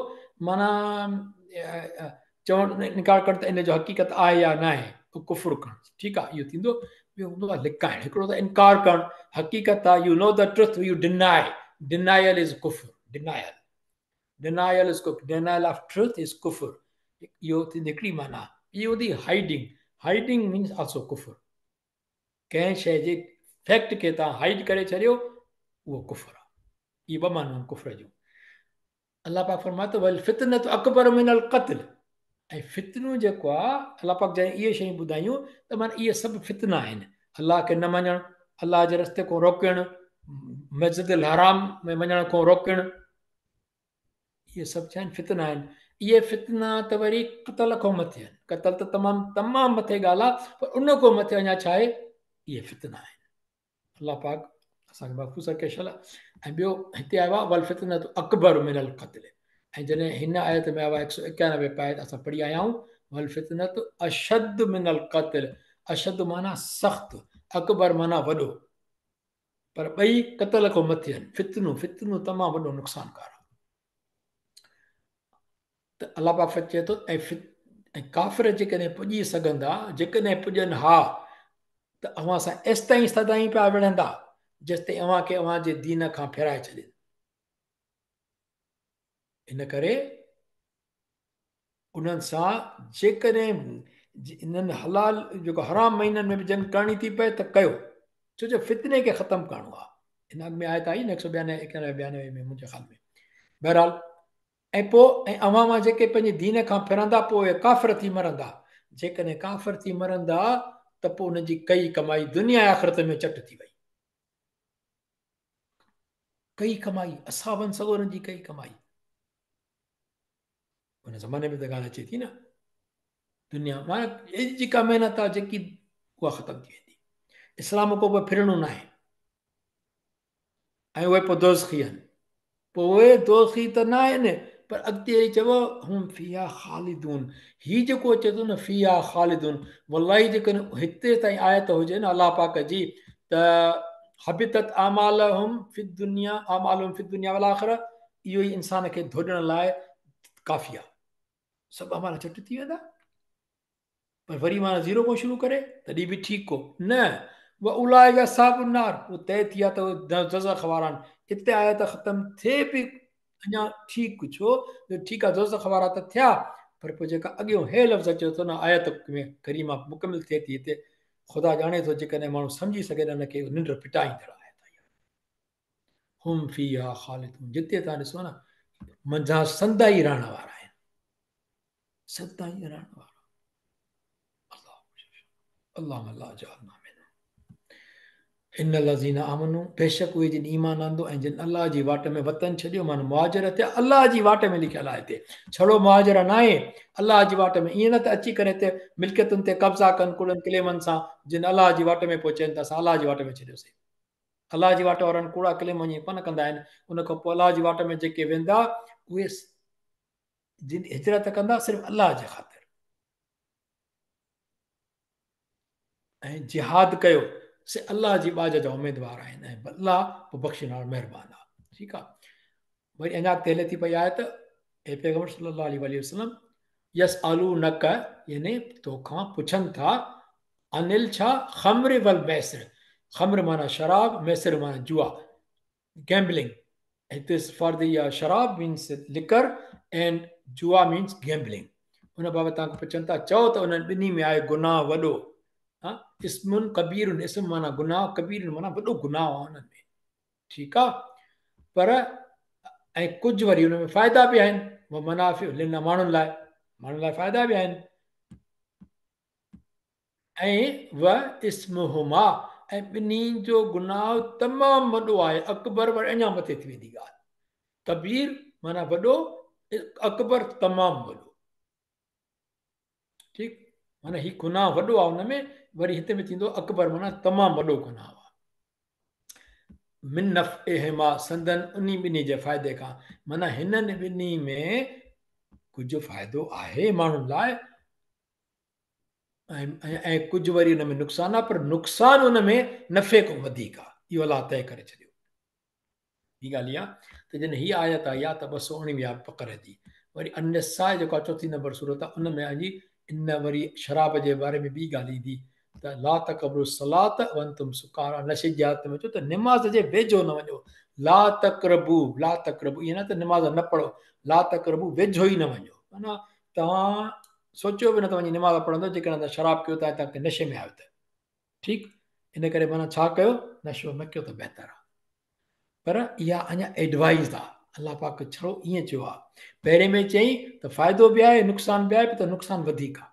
माना चवणु इनकार करणु त इन जो हक़ीक़त आहे या न आहे कुफ्र करणु ठीकु आहे इहो थींदो ॿियो हूंदो आहे लिकाइणु हिकिड़ो त इनकार करणु हक़ीक़त आहे you know the truth you deny denial is कुफ्र डिनायल इज़ कुफ्र डिनायल ऑफ ट्रुथ इज़ कुफ्र इहो थींदी हिकिड़ी माना इहो हूंदी हाइडिंग मीन्स आल्सो कुफ्र कंहिं शइ जे फैक्ट खे तव्हां हाइड करे छॾियो उहो कुफ्र आहे इहे 2 माना आहिनि कुफ्र जूं अलाह पाक फरमाए थो वल फितनत अकबर मिनल क़त्ल ऐं फितनूं जेको आहे अलाह पाक जंहिं इहे शयूं ॿुधायूं त माना इहे सभु फितना आहिनि अलाह खे न मञणु अलाह जे रस्ते खां रोकणु मस्जिद हराम में वञण खां रोकणु इहे सभु छा आहिनि फितना आहिनि इहे फितना त वरी क़तल खां मथे आहिनि क़तल त तमामु मथे ॻाल्हि आहे पर उन खां मथे अञा छा आहे इहे फितना आहिनि अलाह पाक असांखे महफ़ूज़ रखे छल ऐं ॿियो हिते आयो आहे वल फितनत अकबर मिनल क़त्ल ऐं जॾहिं हिन आयत में आयो आहे 191 पायत असां पढ़ी आया आहियूं वल फितनत अशद मिनल क़त्ल अशद माना सख़्तु अकबर माना वॾो पर ॿई क़तल खां मथे आहिनि फितनूं तमामु वॾो नुक़सानकार आहे त अलाह पाक चए थो ऐं काफ़िर जेकॾहिं पुॼी सघंदा जेकॾहिं पुॼनि हा त अव्हां सां एसि ताईं सदाईं पिया विढ़ंदा जेसि ताईं अव्हांखे अव्हांजे दीन खां फेराए छॾे इन करे उन्हनि सां जेकॾहिं इन्हनि हलाल जेको हराम महीननि में बि जंग करणी थी पए त कयो, छो जो फितने खे ख़तमु करिणो आहे। हिन अॻ में आयत आई न 192 में मुंहिंजे ख़्याल में। बहरहाल ऐं पोइ अवां मां जेके पंहिंजे दीन खां फिरंदा पोइ काफ़िर थी मरंदा, जेकॾहिं काफ़िर थी मरंदा त पोइ उनजी कई कमाई दुनिया आख़िरत में चट थी वई। कई कमाई असाबनि सगोरनि जी कई कमाई उन ज़माने में त ॻाल्हि अचे थी न। दुनिया माना एॾी जेका महिनत आहे जेकी उहा ख़तमु थी वेंदी। इस्लाम को बि फिरणो न आहे। ऐं उहे पोइ दोज़खी आहिनि। पोइ उहे दोज़खी त न आहिनि, पर अॻिते चयो हम फिया ख़ालिदून। हीउ जेको अचे थो न फिया ख़ालिदून, वल्लाही जेकॾहिं हिते ताईं आयत हुजे न अलाह पाक जी त हबितत आमालहुम फि दुनिया आमालहुम फि दुनिया वल आख़िरा, इहो ई इंसान खे धोॾण लाइ काफ़ी आहे। सभु अमाल झटि थी वेंदा, पर वरी माना ज़ीरो खां शुरू करे तॾहिं बि ठीकु को न। उहा उलाए जा साबु नार, उहो तय थी आहे त दोज़ख वारा आहिनि। हिते आया त ख़तमु थिए बि अञा ठीकु, छो जो ठीकु आहे दोज़ख वारा त थिया, पर पोइ जेका अॻियो हे लफ़्ज़ अचे थो न आयत में करीमा मुकमिल थिए थी हिते, ख़ुदा ॼाणे थो जेकॾहिं माण्हू सम्झी सघे न हुनखे निंड फिटाईंदड़ आहे। हुम फीहा ख़ालिदून, जिते तव्हां ॾिसो न मंझां संदा ई रहण वारा आहिनि, संदा ई रहण वारा। अल्लाह अल्लाह जालना इन लज़ीना आमनू, बेशक उहे जिन ईमान आंदो ऐं जिन अल्लाह जी वाट में वतन छॾियो, माना मुहाजिर थिया। अल्लाह जी वाट में लिखियल आहे हिते, छड़ो मुहाजिर न आहे, अल्लाह जी वाट में। ईअं न त अची करे हिते मिल्कियतुनि ते कब्ज़ा कनि कूड़नि किलेमनि सां, जिन अल्लाह जी वाट में पहुचनि था, असां अल्लाह जी वाट में छॾियोसीं। अल्लाह जी वाट वारनि कूड़ा किलेम वञी कोन कंदा आहिनि। उन खां पोइ अल्लाह जी वाट में जेके वेंदा उहे जिन हिजरत कंदा सिर्फ़ु अल्लाह जे ख़ातिर ऐं जिहाद कयो, से अल्लाह जी बाज जा उमेदवार आहिनि ऐं अल्लाह पोइ बख़्शण वारो महिरबानी आहे। ठीकु आहे। वरी अञा अॻिते हले थी पई आहे त हे पैगम्बर सल्लल्लाहु अलैहि वसल्लम यस आलू नक, यानी तोखां पुछनि था अनिल छा ख़म्र वल मैसिर। ख़म्र माना शराब, मैसिर माना जुआ, गैम्बलिंग। हिते फॉर द शराब मीन्स लिकर एंड जुआ मीन्स गैम्बलिंग। उन बाबति तव्हांखे पुछनि था, चओ त उन्हनि ॿिन्ही में आहे गुनाह वॾो। इस्मुन कबीरुन, इस्म माना गुनाह, कबीरुन माना वॾो गुनाह आहे उन्हनि में। ठीकु आहे। पर ऐं कुझु वरी हुन में फ़ाइदा बि आहिनि, उहो मुनाफ़िअ लिन माण्हुनि लाइ फ़ाइदा बि आहिनि। ऐं व इस्मुहुमा, ऐं ॿिन्ही जो गुनाह तमामु वॾो आहे, अकबर वरी अञा मथे थी वेंदी ॻाल्हि। कबीर माना वॾो, अकबर तमामु वॾो। ठीकु, माना हीउ गुनाह वॾो आहे हुन में, वरी हिते में थींदो अकबर माना तमामु वॾो गुनाह आहे। मिन नफ़इहिमा, संदन उन ॿिन्ही जे फ़ाइदे खां, माना हिननि ॿिन्ही में कुझु फ़ाइदो आहे माण्हुनि लाइ ऐं कुझु वरी हुन में नुक़सानु आहे, पर नुक़सानु हुन में नफ़े खां वधीक आहे। इहो अलाह तय करे छॾियो। ॿी ॻाल्हि इहा त जॾहिं हीअ आयत आई आहे त 219 बक़रे जी, वरी अनिसा जेको आहे 4 नंबर सूरत आहे, उन में अॼु इन वरी शराब जे बारे में ॿी ॻाल्हि ईंदी त ला तक़रबु सलात वअंतुम सुकारा, नशे जी हालत में, छो त निमाज़ जे वेझो न वञो। ला तक़रबु, ला तक़रबु, ईअं न त निमाज़ न पढ़ो, ला तक़रबु वेझो ई न वञो। माना तव्हां सोचियो बि न त वञी निमाज़ पढ़ंदो जेकॾहिं तव्हां शराब कयो था, तव्हांखे नशे में आयो त। ठीकु, इन करे माना छा कयो, नशो न कयो त बहितर आहे। पर इहा अञा एडवाइज़ आहे, अलाह पाक छो ईअं चयो आहे। पहिरें में चई त फ़ाइदो बि आहे नुक़सानु बि आहे, त नुक़सानु वधीक आहे।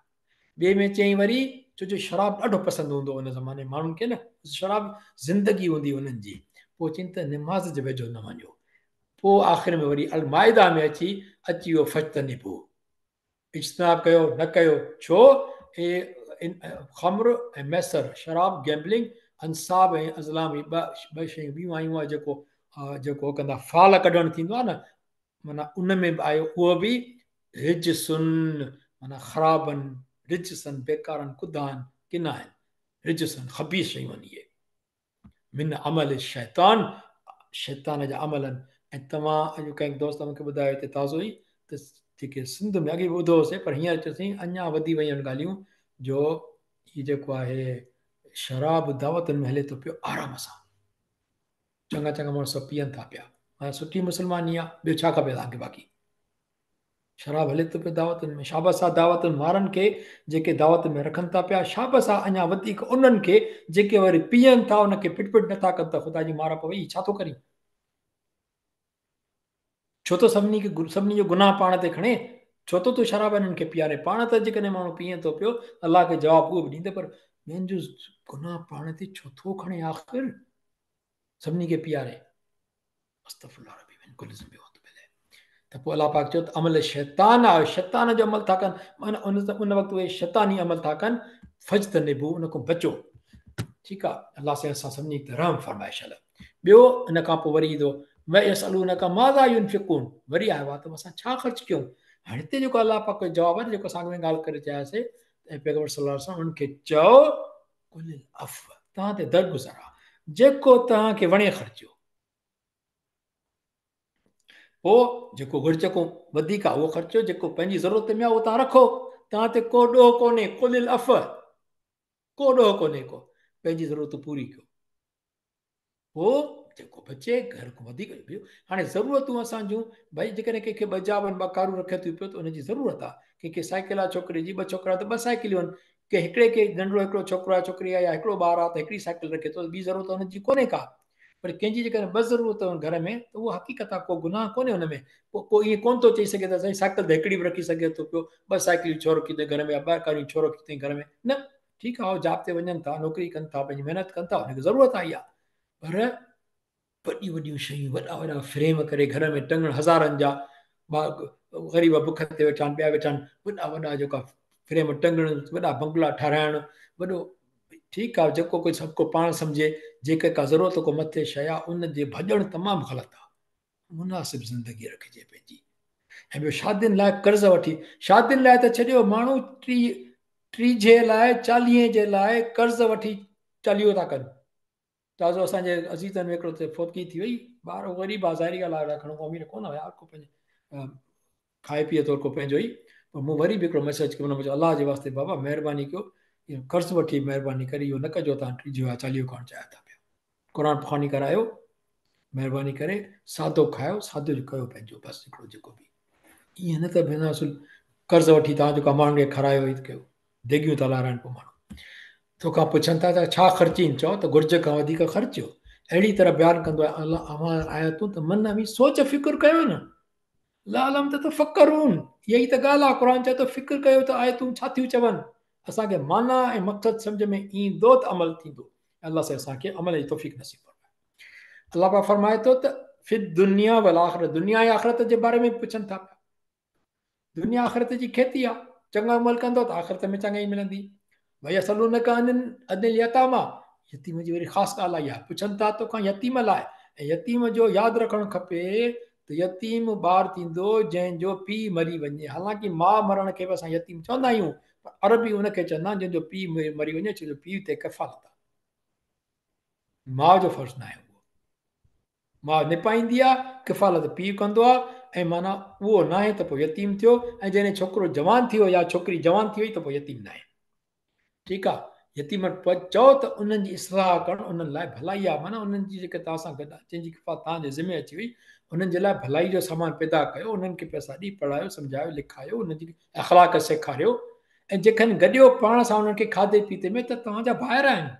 ॿिए में चई वरी छो जो शराब ॾाढो पसंदि हूंदो हुन ज़माने माण्हुनि खे न, शराब ज़िंदगी हूंदी हुननि जी। पोइ चई त निमाज़ जे वेझो न वञो। पोइ आख़िर में वरी अलमाइदा में अची वियो फज्तनिबू, इज्तिनाब कयो, न कयो। छो ख़म्र ऐं मैसर, शराब, गैम्बलिंग, अंसाब ऐं अज़लाम, ॿ शयूं ॿियूं आयूं आहे जेको कंदा फाल कढणु थींदो आहे न, माना उन में बि आयो उहो बि रिजसुन, माना ख़राबनि, रिजसन बेकारनि, कुदानि, किना आहिनि, रिजसन ख़बीस शयूं आहिनि इहे। मिन अमल शैतान, शैतान जा अमल आहिनि। ऐं तव्हां अॼु कंहिं दोस्त मूंखे ॿुधायो हिते ताज़ो ई त जेके सिंध में अॻे बि ॿुधो होसीं, पर हींअर चयोसीं अञा वधी वियूं आहिनि ॻाल्हियूं, जो हीउ जेको आहे शराब दावतुनि में हले थो पियो आराम सां। चङा चङा माण्हू सभु पीअनि था पिया, माना सुठी मुस्लमानी आहे, ॿियो छा खपे तव्हांखे बाक़ी। शराब हले तो पियो दावतुनि में, शाबस आहे दावतुनि वारनि खे जेके दावत में रखनि था पिया, शाबस आहे अञा वधीक उन्हनि खे जेके वरी पीअनि था, उनखे पिट पिट नथा कनि त ख़ुदा जी मार पवई, छा थो करी? छो तो सभिनी जो गुनाह पाण ते खणे? छो तो तूं शराब हिननि खे पीआरे? पाण त जेकॾहिं माण्हू पीए थो पियो, अलाह खे जवाबु उहो बि ॾींदे, पर ॿियनि जो गुनाह पाण ते छो थो खणे आख़िर? सभिनी खे पीआरे। अस्तगफिरुल्लाह रब्बी मिन कुल्लि ज़ंबिन व अतूबु इलैह। त पोइ अलाह पाक चयो त अमल शैतान आहे, शैतान जो अमल था कनि, माना उन वक़्तु उहे शैतानी अमल था कनि, फज्तनिबू, उन खां बचो। ठीकु आहे, अलाह से असां सभिनी ते रहम फरमाए छॾ। ॿियो इन खां पोइ वरी ईंदो वयसअलूनका माज़ा युनफिकून, वरी आयो आहे त असां छा ख़र्च कयूं। हाणे हिते जेको अलाह पाक जो जवाबु आहे, जेको असां अॻु में ॻाल्हि करे चयासीं, ऐं पैगंबर सल्लल्लाहु अलैहि वसल्लम उनखे चयो कुलिल अफ़, तव्हां ते दरगुज़र आहे, जेको तव्हांखे वणे ख़र्चियो। पोइ जेको घुर्ज खां वधीक आहे उहो ख़र्चियो, जेको पंहिंजी ज़रूरत में आहे उहो तव्हां रखो, तव्हां ते को ॾोह कोन्हे। कुलिल अफ़, को ॾोह कोन्हे, को पंहिंजी ज़रूरत पूरी कयो। पोइ जेको बचे घर खां वधीक ॿियो। हाणे ज़रूरतूं असां जूं, भई जेकॾहिं कंहिंखे ॿ जाबनि ॿ कारूं रखे थियूं पियो त उनजी ज़रूरत आहे। कंहिंखे साइकिल आहे छोकिरे जी, ॿ छोकिरा त ॿ साइकिलियूं आहिनि। के हिकिड़े खे नंढड़ो हिकिड़ो छोकिरो आहे छोकिरी आहे, या हिकिड़ो ॿारु आहे त हिकिड़ी साइकिल रखे थो, ॿी ज़रूरत हुनजी कोन्हे का। पर कंहिंजी जेकॾहिं ॿ ज़रूरत आहिनि घर में, त उहा हक़ीक़त आहे, को गुनाह कोन्हे हुन में। पोइ को ईअं कोन थो चई सघे त साईं साइकिल त हिकिड़ी बि रखी सघे थो पियो, ॿ साइकिलियूं छो रखी अथई घर में, या ॿ कारियूं छो रखी अथई घर में, न। ठीकु आहे, उहो जॉब ते वञनि था, नौकिरी कनि था, पंहिंजी महिनत कनि था, हुनखे ज़रूरत आहे इहा। पर वॾियूं वॾियूं शयूं, वॾा वॾा फ्रेम करे घर में टंगण हज़ारनि जा, ग़रीब बुख ते वेठा आहिनि, ॿिया वेठा आहिनि, वॾा वॾा जेका फ्रेम टंगण, वॾा बंगला ठाराइण, वॾो। ठीकु आहे, जेको कोई सभु को पाण सम्झे, जेके का ज़रूरत को मथे शइ आहे, उन जे भॼणु तमामु ग़लति आहे। मुनासिब ज़िंदगी रखिजे पंहिंजी। ऐं ॿियो शादियुनि लाइ कर्ज़ वठी, शादियुनि लाइ त छॾियो, माण्हू टीजे लाइ, 40 जे लाइ कर्ज़ वठी चालीहो था कनि। ताज़ो असांजे अज़ीज़नि में हिकिड़ो फोतगी थी वई, ॿार ग़रीब आहे, ज़ाहिरी ॻाल्हि आहे, खणो अमीर कोन हुया, को पंहिंजे खाए पीए थो को पंहिंजो ई। पर मूं वरी बि हिकिड़ो मैसेज कयो, हुन चयो अलाह जे वास्ते बाबा महिरबानी कयो, इहो कर्ज़ु वठी महिरबानी करे इहो न कजो, तव्हां टीजो या चालीहो करणु चाहियो था पिया। क़ुर ख़वानी करायो, महिरबानी करे सादो खायो, सादो कयो पंहिंजो, बसि हिकिड़ो जेको बि। ईअं न त भेण असुल कर्ज़ु वठी तव्हां जेका माण्हुनि खे खारायो ई कयो, देगियूं था लाराइनि पोइ माण्हू। तोखां पुछनि था त छा ख़र्चीनि, चओ त घुर्ज खां वधीक ख़र्चियो। अहिड़ी तरह बयानु कंदो आहे अलाह आयतूं त मन में सोच फ़िकुर कयो न, लालम त फ़करून, इहा ई त ॻाल्हि आहे। क़ुर चए थो फ़िकुर कयो त आयतूं छा थियूं चवनि, असांखे माना ऐं मक़सदु सम्झ में ईंदो त अमल थींदो। अलाह सां असांखे अमल जी तौफ़ीक़ नसीब फरमाए। अलाह पाक फरमाए थो त फिर दुनिया वल आख़िरत, दुनिया ऐं आख़िरत जे बारे में पुछनि था पिया। दुनिया आख़िरत जी खेती आहे, चङो अमल कंदो त आख़िरत में चङाई मिलंदी। भई असलु न अनिल यतामा, यतीम जी वरी ख़ासि ॻाल्हि आई आहे, पुछनि था तोखां यतीम लाइ। ऐं यतीम जो यादि रखणु खपे त यतीम ॿारु थींदो जंहिंजो पीउ मरी वञे। हालांकि माउ मरण खे बि असां यतीम चवंदा आहियूं, पर अरबी उनखे चवंदा आहिनि जंहिंजो पीउ मरी वञे, छो जो पीउ ते कफ़ालत आहे, माउ जो फ़र्ज़ु न आहे उहो। माउ निपाईंदी आहे, किफ़ालत पीउ कंदो आहे, ऐं माना उहो न आहे त पोइ यतीम थियो। ऐं जॾहिं छोकिरो जवान थी वियो या छोकिरी जवान थी वई त पोइ यतीम न आहे। ठीकु आहे, यतीम चओ त उन्हनि जी इस्लाह करणु उन्हनि लाइ भलाई आहे, माना उन्हनि जी जेके तव्हां सां गॾु आहे, जंहिंजी किफ़ालत तव्हांजे ज़िमे अची वई, उन्हनि जे लाइ भलाई जो सामान पैदा कयो, उन्हनि खे पैसा ॾेई पढ़ायो, सम्झायो, लिखायो, उन्हनि जी अख़लाक सेखारियो। ऐं जेकॾहिं गॾियो पाण सां उन्हनि खे खाधे पीते में, त तव्हांजा भाइर आहिनि।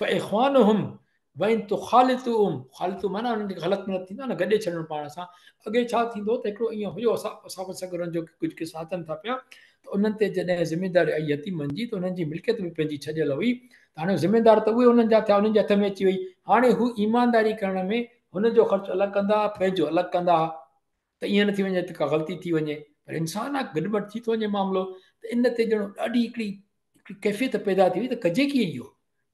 फ़इख़्वानुहुम वइन तो ख़ालितुहुम, ख़ालितु माना उन्हनि खे ग़लति न थींदो न, गॾे छॾणु पाण सां। अॻे छा थींदो त हिकिड़ो ईअं हुयो, असां सगरनि जो कुझु किसा अचनि था पिया, त उन्हनि ते जॾहिं ज़िमेदारी आई यतीमनि जी, त उन्हनि जी मिल्कियत बि पंहिंजी छॾियल हुई। त हाणे ज़िमेदार त उहे उन्हनि जा थिया, उन्हनि जे हथ में अची वई। हाणे हू ईमानदारी करण में हुनजो ख़र्चु अलॻि कंदा, पंहिंजो अलॻि कंदा, त ईअं न थी वञे त का ग़लती थी वञे। पर इंसान आहे, गड़बड़ थी थो वञे मामिलो, त इन ते ॼणो ॾाढी हिकिड़ी कैफ़ियत पैदा थी वई त कजे कीअं इहो,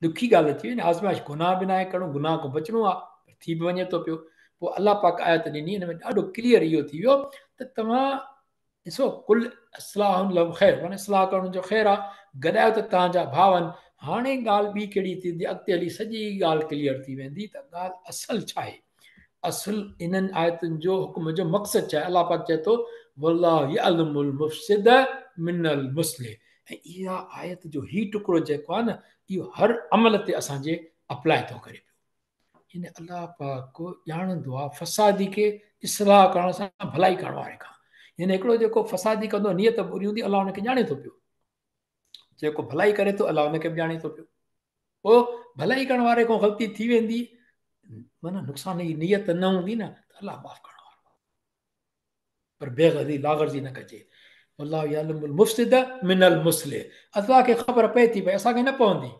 ॾुखी ॻाल्हि अची वई न। आज़माइश गुनाह बि न आहे करिणो, गुनाह खां बचिणो आहे, थी बि वञे थो पियो। पोइ अलाह पाक आयत ॾिनी, हिन में ॾाढो क्लियर इहो थी वियो त तव्हां ॾिसो, कुल इस्लाह लव ख़ैर, माना इस्लाह करण जो ख़ैरु आहे, गॾायो त तव्हांजा भाउ आहिनि। हाणे ॻाल्हि ॿी कहिड़ी थींदी, अॻिते हली सॼी ॻाल्हि क्लियर थी वेंदी त ॻाल्हि असुल छा आहे। असुल इन्हनि आयतुनि जो हुकुम जो मक़सदु छा आहे। अलाह पाक चए थो वल्लाहु यअलमुल मुफ़्सिद मिनल मुस्लिह, ऐं इहा आयत जो ही टुकड़ो जेको आहे न, इहो हर अमल ते असांजे अप्लाई थो करे पियो। हिन अलाह पाक ॼाणंदो आहे फसादी खे इस्लाह करण सां भलाई करण वारे खां। हिन हिकिड़ो जेको फसादी कंदो नियत बुरी हूंदी अलाह हुनखे ॼाणे थो पियो, जेको भलाई करे थो अलाह हुनखे बि ॼाणे थो पियो। पोइ भलाई करण वारे खां ग़लती थी वेंदी, माना नुक़सान जी नियत न हूंदी न त अलाह माफ़ करण वारो, पर बेग़र्ज़ी लाग़र्ज़ी न कजे। अलाह यालमुल मुफ़्सिद मिनल मुस्लिह, अलाह खे ख़बर पए थी, भई असांखे न पवंदी,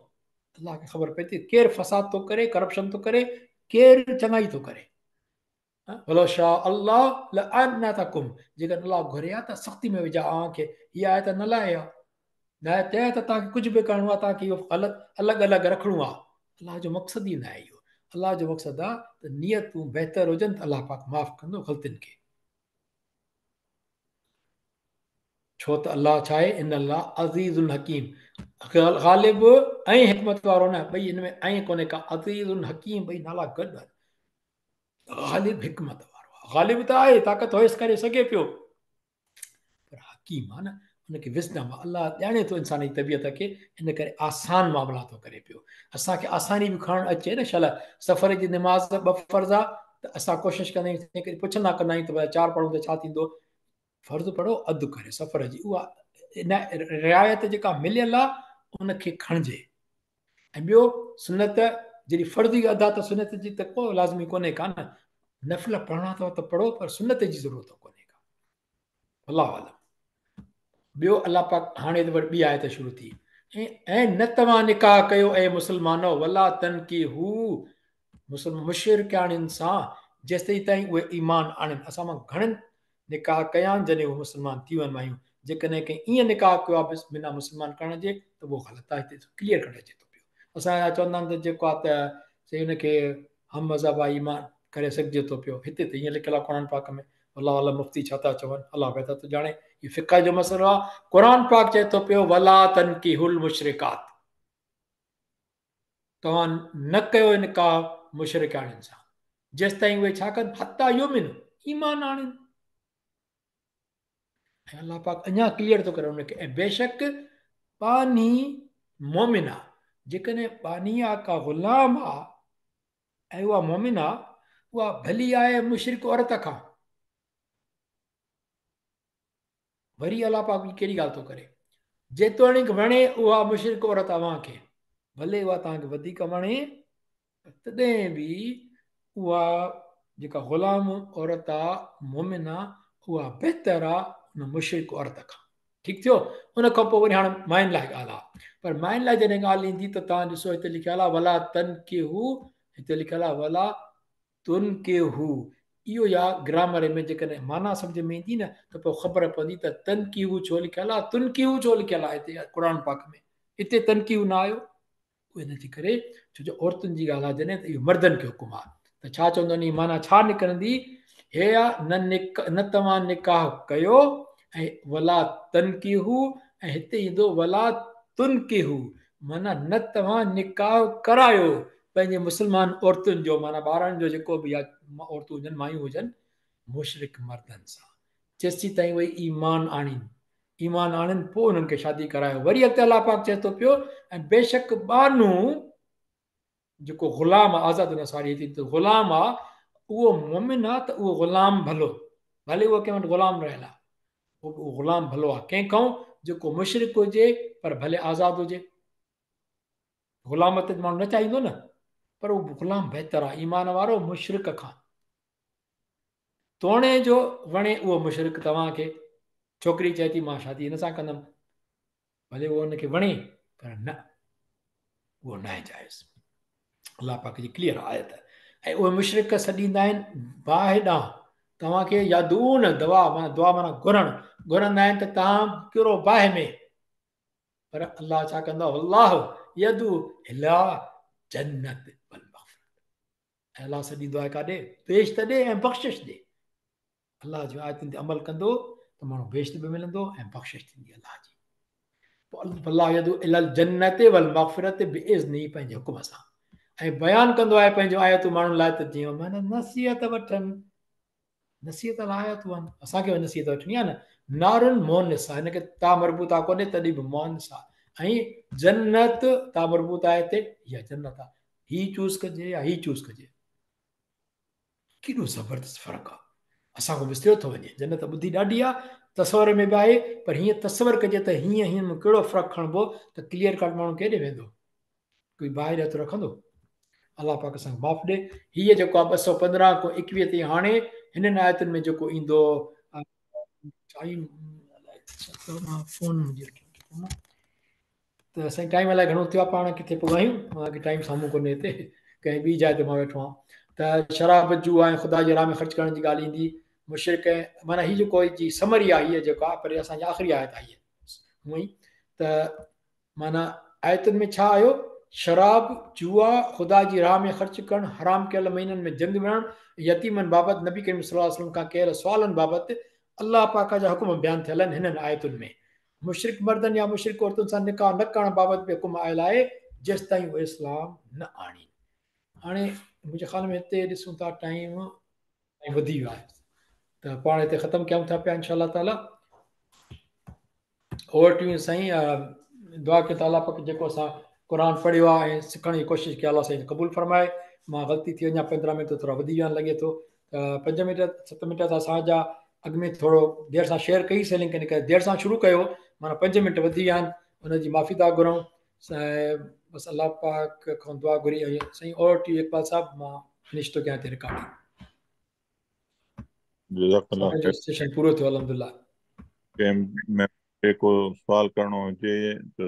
अलाह खे ख़बर पए थी केरु फसाद थो करे, करप्शन थो करे, केरु चङाई थो करे। वलो शाह अल्लाह लअनतकुम, जेकॾहिं अलाह घुरे हा त सख़्ती में विझा खे, हीअ आयत न लाहे आहे, न चए त तव्हांखे कुझु बि करिणो आहे, तव्हांखे इहो अलॻि अलॻि रखिणो आहे, अलाह जो मक़सदु ई न आहे इहो। अलाह जो मक़सदु आहे त नियतूं बहितर हुजनि त अलाह पाक माफ़ कंदो ग़लतियुनि खे। छो त अलाह छा आहे, इन अलाह अज़ीज़ुल हकीम, ग़ालिब ऐं हिकमत वारो न, ॿई हिन में ऐं कोन्हे का, अज़ीज़ुल हकीम ॿई नाला गॾु आहिनि। ग़ालिब हिकमत वारो आहे, ग़ालिब त आहे, ताक़त होइस करे सघे पियो, पर हकीम आहे न, हुनखे विज़डम आहे, अलाह ॼाणे थो इंसान जी तबियत खे, इन करे आसान मामला थो करे पियो। असांखे आसानी बि खणणु अचे न, शल सफ़र जी निमाज़ 2 फ़र्ज़ आहे त असां कोशिशि कंदा आहियूं, तंहिं करे पुछंदा कंदा आहियूं त भई 4 पढ़ूं त छा थींदो, फ़र्ज़ु पढ़ो अधु करे सफ़र जी, उहा इन रिआयत जेका मिलियल आहे उनखे खणिजे। ऐं ॿियो सुनत जहिड़ी फ़र्ज़ी अदा त सुनत जी त को लाज़मी कोन्हे का न, नफ़िल पढ़णा अथव त पढ़ो, पर सुनत जी ज़रूरत कोन्हे का। अलाह आलम। ॿियो अलाह पाक हाणे वरी ॿी आयत शुरू थी, ऐं न तव्हां निकाह कयो ऐं मुस्लमानो, वला तनकीहू, मुशरिकाणियुनि सां जेसिताईं ताईं उहे ईमान आणनि। असां मां घणनि निकाह कया आहिनि जॾहिं उहे मुस्लमान थी वञ आहियूं, जेकॾहिं कंहिं ईअं निकाह कयो आहे बिना मुस्लमान करण जे त उहो ग़लति आहे, हिते क्लियर कढे अचे थो पियो। असां चवंदा आहिनि त जेको आहे त हुनखे हम मज़हब आहे ईमान करे सघिजे थो पियो, हिते त ईअं लिखियलु आहे क़ुर पाक में, अलाह अला मुफ़्ती छा था चवनि, अलाह बहितर थो ॼाणे, इहो फ़िक़ह जो मसइलो आहे। क़ुर पाक चए थो पियो वला तनकीहुल मुशरिकात, तव्हां न कयो निकाह मुशरिकाणियुनि सां जेसिताईं उहे छा कनि, हता युमिन, ईमान आणनि। ऐं अलाह पाक अञा क्लियर थो करे हुनखे, ऐं बेशक पानी मोमिन आहे, जेकॾहिं पानी आहे का ग़ुलाम आहे ऐं उहा मोमिन आहे, उहा भली आहे मुशरिक औरत खां। वरी अलाह पाक कहिड़ी ॻाल्हि थो करे, जेतोणीकि वणे उहा मुशरिक औरत अव्हांखे, भले उहा तव्हांखे वधीक वणे, तॾहिं बि उहा जेका ग़ुलाम औरत आहे मोमिन आहे, उहा बहितर आहे हुन मुशरिक औरत खां। ठीकु थियो। उन खां पोइ वरी हाणे माइन लाइ ॻाल्हि आहे, पर माइन लाइ जॾहिं ॻाल्हि ईंदी त तव्हां ॾिसो हिते लिखियलु आहे वला तन के हू, हिते लिखियलु आहे वला तुन के हू। इहो या ग्रामर में जेकॾहिं माना सम्झ में ईंदी न त पोइ ख़बर पवंदी त तनकीहू छो लिखियलु आहे, तुनकीहू छो लिखियलु आहे हिते क़ुर पाक में, हिते तनकीहू न आयो। उहो हिनजे करे छो जो औरतुनि जी ॻाल्हि आहे जॾहिं, त इहो मर्दनि खे हुकुम आहे, त छा चवंदो नी माना छा निकिरंदी, हे आहे न तव्हां निकाह कयो ऐं वला तनकीहू, ऐं हिते ईंदो वला तुनकीहू, माना न तव्हां निकाह करायो पंहिंजे मुस्लमान औरतुनि जो, माना ॿारनि जो जेको बि आहे औरतूं हुजनि, मायूं हुजनि, मुशरिक मर्दनि सां, जेसि ताईं उहे ईमान आणीनि, ईमान आणनि पोइ हुननि खे शादी करायो। वरी अॻिते अलाह पाक चए थो पियो, ऐं बेशक बानू जेको ग़ुलाम आहे, आज़ादु नसारी हिते ग़ुलाम आहे, उहो मोमिन आहे त उहो ग़ुलाम भलो, भले उहो कंहिं वटि ग़ुलाम रहियल आहे, उहो ग़ुलाम भलो आहे कंहिंखां, जेको मुशरिक हुजे पर भले आज़ादु हुजे। ग़ुलाम ते माण्हू न चाहींदो न, पर उहो ग़ुलाम बहितर आहे ईमान वारो मुशरिक खां। तोणे जो वणे उहो मुशरिक तव्हांखे, छोकिरी चए थी मां शादी हिन सां कंदमि, भले उहो हुनखे वणे पर न, उहो न आहे जाइज़। अलाह पाक जी क्लियर आयत। ऐं उहे मुशरिक सॾींदा आहिनि बाहि ॾांहुं तव्हांखे, यादून दवा, माना दुआ माना घुरण, घुरंदा आहिनि त तव्हां किरो बाहि में, पर अलाह छा कंदो, अलाह यदू इला जन्नत वल मग़फ़िरत, ऐं अलाह सॾींदो आहे काॾे, बेश त ॾे ऐं बख़्शिश ॾे। अलाह जी आयतुनि ते अमल कंदो त माण्हू बेश बि मिलंदो ऐं बख़्शिश थींदी अलाह जी। अलाह यदू इलल जन्नत वल मग़फ़िरत बिइज़्नी, पंहिंजे हुकुम सां, ऐं बयानु कंदो आहे पंहिंजो आयतूं माण्हुनि लाइ, त जीअं माना नसीहत वठनि, नसीहत लाइ आयतूं आहिनि, असांखे नसीहत वठणी आहे न। नारुनि मोहनिस आहे, हिनखे ता मरबूता कोन्हे तॾहिं बि मोहनिस आहे, ऐं जन्नत ता मरबूत आहे हिते, इहा जन्नत आहे, ही चूज़ कजे या ही चूज़ कजे, केॾो ज़बरदस्त फ़र्क़ु आहे। असांखो विसरियो थो वञे। जन्नत ॿुधी ॾाढी आहे, तस्वर में बि आहे, पर हीअं तस्वर कजे त हीअं हीअं में कहिड़ो फ़र्क़ु खणिबो त क्लियर कट माण्हू केॾे वेंदो, कोई ॿाहिरि हथु रखंदो। अलाह पाक असांखे माफ़ ॾे। हीअ जेको आहे 215 खां 21 ताईं हाणे हिननि आयतुनि में जेको ईंदो फोन त असांजी टाइम अलाए घणो थियो आहे, पाण किथे पोइ आहियूं, मूंखे टाइम साम्हूं कोन्हे हिते, कंहिं ॿी जाइ ते मां वेठो आहियां। त शराब जूआ ऐं ख़ुदा जी राह में ख़र्च करण जी ॻाल्हि ईंदी, मुशिरिक माना हीअ जेको जी समरी आहे हीअ जेको आहे, पर असांजी आख़िरी आयत आहे हूअं ई। त माना आयतुनि में छा आयो, शराब जुआ ख़ुदा जी राह में ख़र्च करणु, हराम कयल महीननि में जंग विहणु, यतीमनि बाबति नबी करीम सल्लल्लाहु अलैहि वसल्लम खां कयल सुवालनि बाबति अलाह पाक जा हुकुम बयानु थियल आहिनि हिननि आयतुनि में। मुशरिक मर्दनि या मुशरिक औरतुनि सां निकाह न करण बाबति बि हुकुम आयल आहे, जेसि ताईं उहे इस्लाम न आणीनि। हाणे मुंहिंजे ख़्याल में हिते ॾिसूं था टाइम वधी वियो आहे, त पाण हिते ख़तमु कयूं था पिया इनशा अल्लाह ताला। ओवर टू यू साईं, दुआ कयो त अलाह पाक जेको असां क़ुर पढ़ियो आहे ऐं सिखण जी कोशिशि कई, अलाह साईं क़बूल फरमाए। मां ग़लती थी वञा, 15 मिंट थोरा वधी विया लॻे थो, त 5 मिंट 7 मिंट त असांजा अॻ में थोरो देरि सां शेयर कईसीं, लेकिन देरि सां शुरू कयो, माना 5 मिंट वधी विया आहिनि, हुनजी माफ़ी था घुरूं। बसि अलाह पाक खां दुआ घुरी साईं। ओवर टू यू इकबाल साहब, मां फिनिश थो कयां हिते रिकॉर्डिंग। जज़ाकल्लाह ख़ैर। सेशन पूरो थियो अल्हम्दुलिल्लाह। कंहिं में को सवाल करणो हुजे त